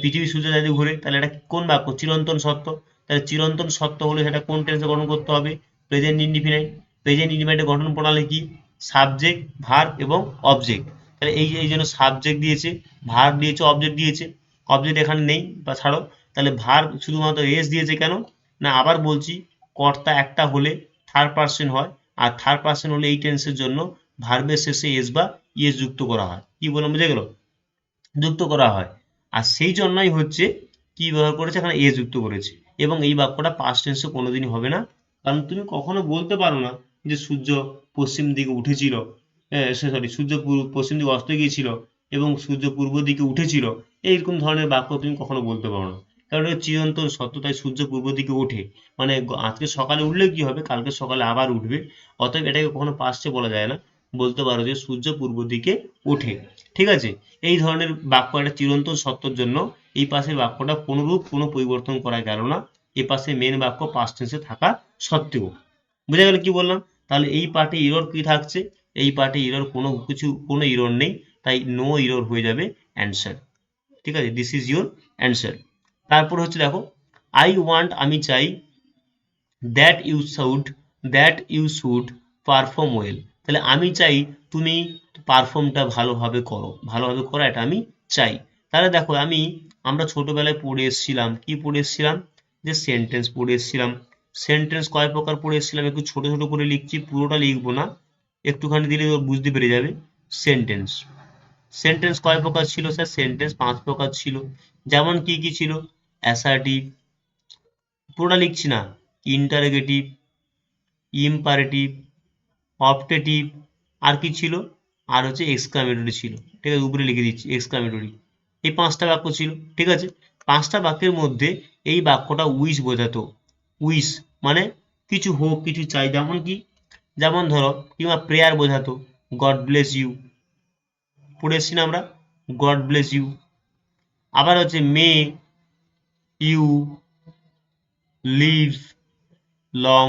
পৃথিবী সূর্য চারদিকে ঘুরে, তাহলে এটা কোন বাক্য, চিরন্তন সত্য। তাহলে চিরন্তন সত্য হলে সেটা কোন টেন্সে গঠন করতে হবে, প্রেজেন্ট ইনডিফিনাইট। প্রেজেন্ট ইনডিফিনাইটের গঠন প্রণালী কি, সাবজেক্ট ভার্ব এবং অবজেক্ট। তাহলে এই জন্য সাবজেক্ট দিয়েছে, ভার্ব দিয়েছে, অবজেক্ট দিয়েছে। অবজেক্ট এখানে নেই বা ছাড়ো, তাহলে ভার্ব শুধুমাত্র এস দিয়েছে কেন না, আবার বলছি, কর্তা একটা হলে থার্ড পার্সন হয়, আর থার্ড পার্সন হলে এই টেন্সের জন্য ভার্বের শেষে এস বা ইএস যুক্ত করা হয়। কি বললাম, বুঝে গেল? যুক্ত করা হয়। আর সেই জন্যই হচ্ছে কি ব্যবহার করেছে, এখানে এ যুক্ত করেছে। এবং এই বাক্যটা পাস্ট টেন্সে কোনোদিনই হবে না, কারণ তুমি কখনো বলতে পারো না যে সূর্য পশ্চিম দিকে উঠেছিল, সরি, সূর্য পশ্চিম দিকে অস্ত গিয়েছিল এবং সূর্য পূর্ব দিকে উঠেছিল, এইরকম ধরনের বাক্য তুমি কখনো বলতে পারো না, কারণ এটা চিরন্তন সত্য। তাই সূর্য পূর্ব দিকে ওঠে মানে আজকে সকালে উঠলে কি হবে, কালকে সকালে আবার উঠবে। অতএব এটাকে কখনো পাস্টে বলা যায় না, বলতে পারো যে সূর্য পূর্ব দিকে ওঠে। ঠিক আছে? এই ধরনের বাক্য একটা চিরন্তন সত্যর জন্য এই পাশের বাক্যটা কোনরূপ কোনো পরিবর্তন করা গেল না, এ পাশে মেন বাক্য পাস্ট টেন্সে থাকা সত্ত্বেও। বুঝা গেল কি বললাম? তাহলে এই পার্টে ইরর কি থাকছে, এই পার্টে ইরর কোনো ইরর নেই, তাই নো ইরর হয়ে যাবে অ্যান্সার। ঠিক আছে, দিস ইজ ইউর অ্যান্সার। তারপর হচ্ছে দেখো, আই ওয়ান্ট আমি চাই, that you should perform well, তাহলে আমি চাই তুমি পারফর্মটা ভালোভাবে করো, ভালোভাবে করো এটা আমি চাই। তাহলে দেখো আমরা ছোটবেলায় পড়ে এসেছিলাম, কি পড়ে এসেছিলাম, যে সেন্টেন্স পড়ে এসেছিলাম। সেন্টেন্স কয় প্রকার পড়ে এসেছিলাম, একটু ছোট ছোট করে লিখছি, পুরোটা লিখবো না, একটুখানি দিলে বুঝতে পেরে যাবে। সেন্টেন্স সেন্টেন্স কয় প্রকার ছিল স্যার, সেন্টেন্স 5 প্রকার ছিল। যেমন কি কি ছিল, অ্যাসার্টিভ, পুরোটা লিখছি না, ইন্টারোগেটিভ, ইম্পারেটিভ, অপটেটিভ, আর কি ছিল, আর হচ্ছে এক্সক্লামেটরি ছিল। ঠিক আছে, উপরে লিখে দিচ্ছি এক্সক্লামেটরি। এই 5টা বাক্য ছিল। ঠিক আছে, 5টা বাক্যের মধ্যে এই বাক্যটা উইশ বোঝাতো। উইশ মানে কিছু হোক, কিছু চাই, যেমন কি, যেমন ধরো, কিংবা প্রেয়ার বোঝাতো, গড ব্লেস ইউ, পড়ে এসছি না আমরা, গড ব্লেস ইউ। আবার হচ্ছে মে ইউ লিভ লং,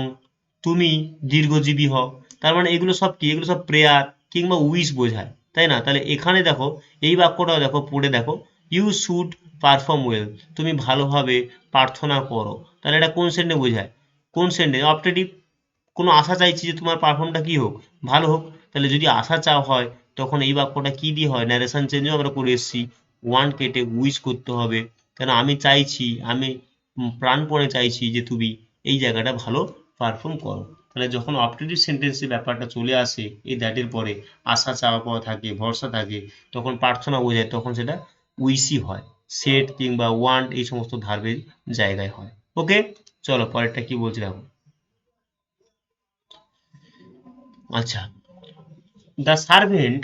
তুমি দীর্ঘজীবী হও। তার মানে এগুলো সব কি, এগুলো সব প্রেয়ার কিংবা উইশ বোঝায়, তাই না? তাহলে এখানে দেখো, এই বাক্যটাও দেখো, পড়ে দেখো, ইউ শুড পারফর্ম ওয়েল, তুমি ভালোভাবে প্রার্থনা করো, তাহলে এটা কোন সেন্টে বোঝায়, কোন সেন্টে, অপটেটিভ। কোনো আশা চাইছি যে তোমার পারফর্মটা কি হোক, ভালো হোক। তাহলে যদি আশা চাও হয়, তখন এই বাক্যটা কি দিয়ে হয়, ন্যারেশন চেঞ্জও আমরা করে এসেছি, ওয়ান কেটে উইশ করতে হবে। কেন, আমি চাইছি, আমি প্রাণপণে চাইছি যে তুমি এই জায়গাটা ভালো পারফর্ম করো। তাহলে যখন অপটেটিভ সেন্টেন্সে ব্যাপারটা চলে আসে, এই দ্যাটের পরে আশা চাওয়া পাওয়া থাকে, ভরসা থাকে, তখন প্রার্থনা বোঝায়, তখন সেটা উইশই হয়। সেট কিংবা ওয়ান্ট এই সমস্ত ভার্বের জায়গায় হয়। ওকে, চলো পরেরটা কি বলছি দেখো। আচ্ছা, the servant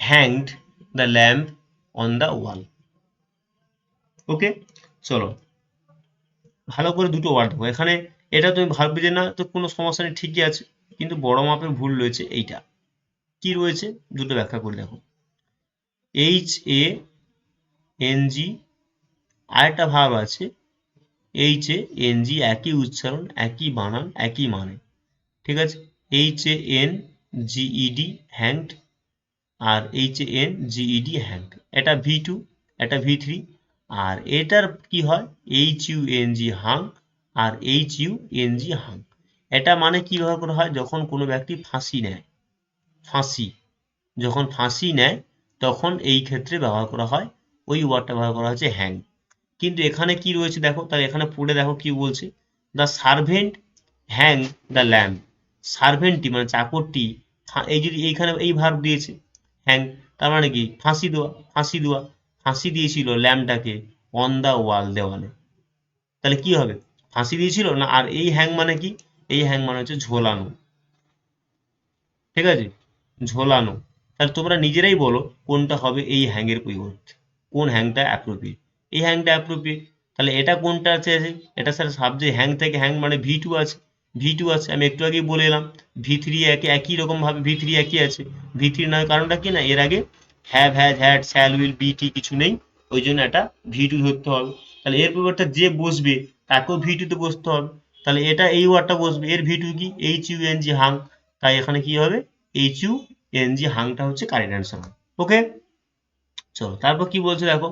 hanged the lamp on the wall. Okay, চলো ভালো করে দুটো ওয়ার্ড দেখো এখানে। এটা তুমি ভাববে যে না, তো কোনো সমস্যা নেই, ঠিকই আছে, কিন্তু বড় মাপের ভুল রয়েছে। এইটা কি রয়েছে, দুটো ব্যাখ্যা করে দেখো। এইচ এ এন জি, আরেকটা ভাব আছে এইচ এ এন জি, একই উচ্চারণ, একই বানান, একই মানে। ঠিক আছে, H A N G E D hanged, আর H A N G E D hanged, এটা ভি2, এটা ভি3। আর এটার কি হয়, H U N G Hang, আর H U N G Hang. এটা মানে কি ব্যবহার করা হয়, যখন কোনো ব্যক্তি ফাঁসি নেয়, ফাঁসি, যখন ফাঁসি নেয় তখন এই ক্ষেত্রে ব্যবহার করা হয়, ওই ওয়ার্ডটা ব্যবহার করা হচ্ছে হ্যাং। কিন্তু এখানে কি রয়েছে দেখো, তাহলে এখানে পড়ে দেখো কি বলছে, the servant hang the lamp. সার্ভেন্টটি মানে চাকরটি, এই যদি এইখানে এই ভার্ব দিয়েছে হ্যাং, তার মানে কি, ফাঁসি দেওয়া, ফাঁসি দেওয়া, ফাঁসি দিয়েছিল ল্যাম্পটাকে অন দা ওয়াল, দেওয়ালে। তাহলে কি হবে, ফাঁসি দিয়েছিল না, আর এই হ্যাং মানে কি, এই হ্যাং মানে হচ্ছে ঝোলানো। ঠিক আছে, ঝোলানো। তাহলে তোমরা নিজেরাই বলো কোনটা হবে এই হ্যাংয়ের পরিবর্তে, কোন হ্যাংটা অ্যাপ্রোপ্রিয়েট, এই হ্যাংটা অ্যাপ্রোপ্রিয়েট। তাহলে এটা কোনটা আছে, এটা স্যার সাবজেক্ট হ্যাং থেকে হ্যাং মানে ভি2 আছে, ভি টু আছে, আমি একটু আগেই বলে এলাম ভি থ্রি একই রকম ভাবে ভি থ্রি একই আছে। ভি থ্রি নয় কারণটা কি না, এর আগে have has had shall will be টি কিছু নেই, ওই জন্য একটা ভি টু ধরতে হবে। তাহলে এর পরিবর্তে যে বসবে তাকেও ভি টুতে বসতে হবে। তাহলে এটা এই ওয়ার্ডটা বসবে, এর ভি টু কি H U N G Hang, তাই এখানে কি হবে এইচ ইউ এন জি হাংটা হচ্ছে কারেক্ট অ্যান্সার। ওকে, চলো তারপর কি বলছে দেখো,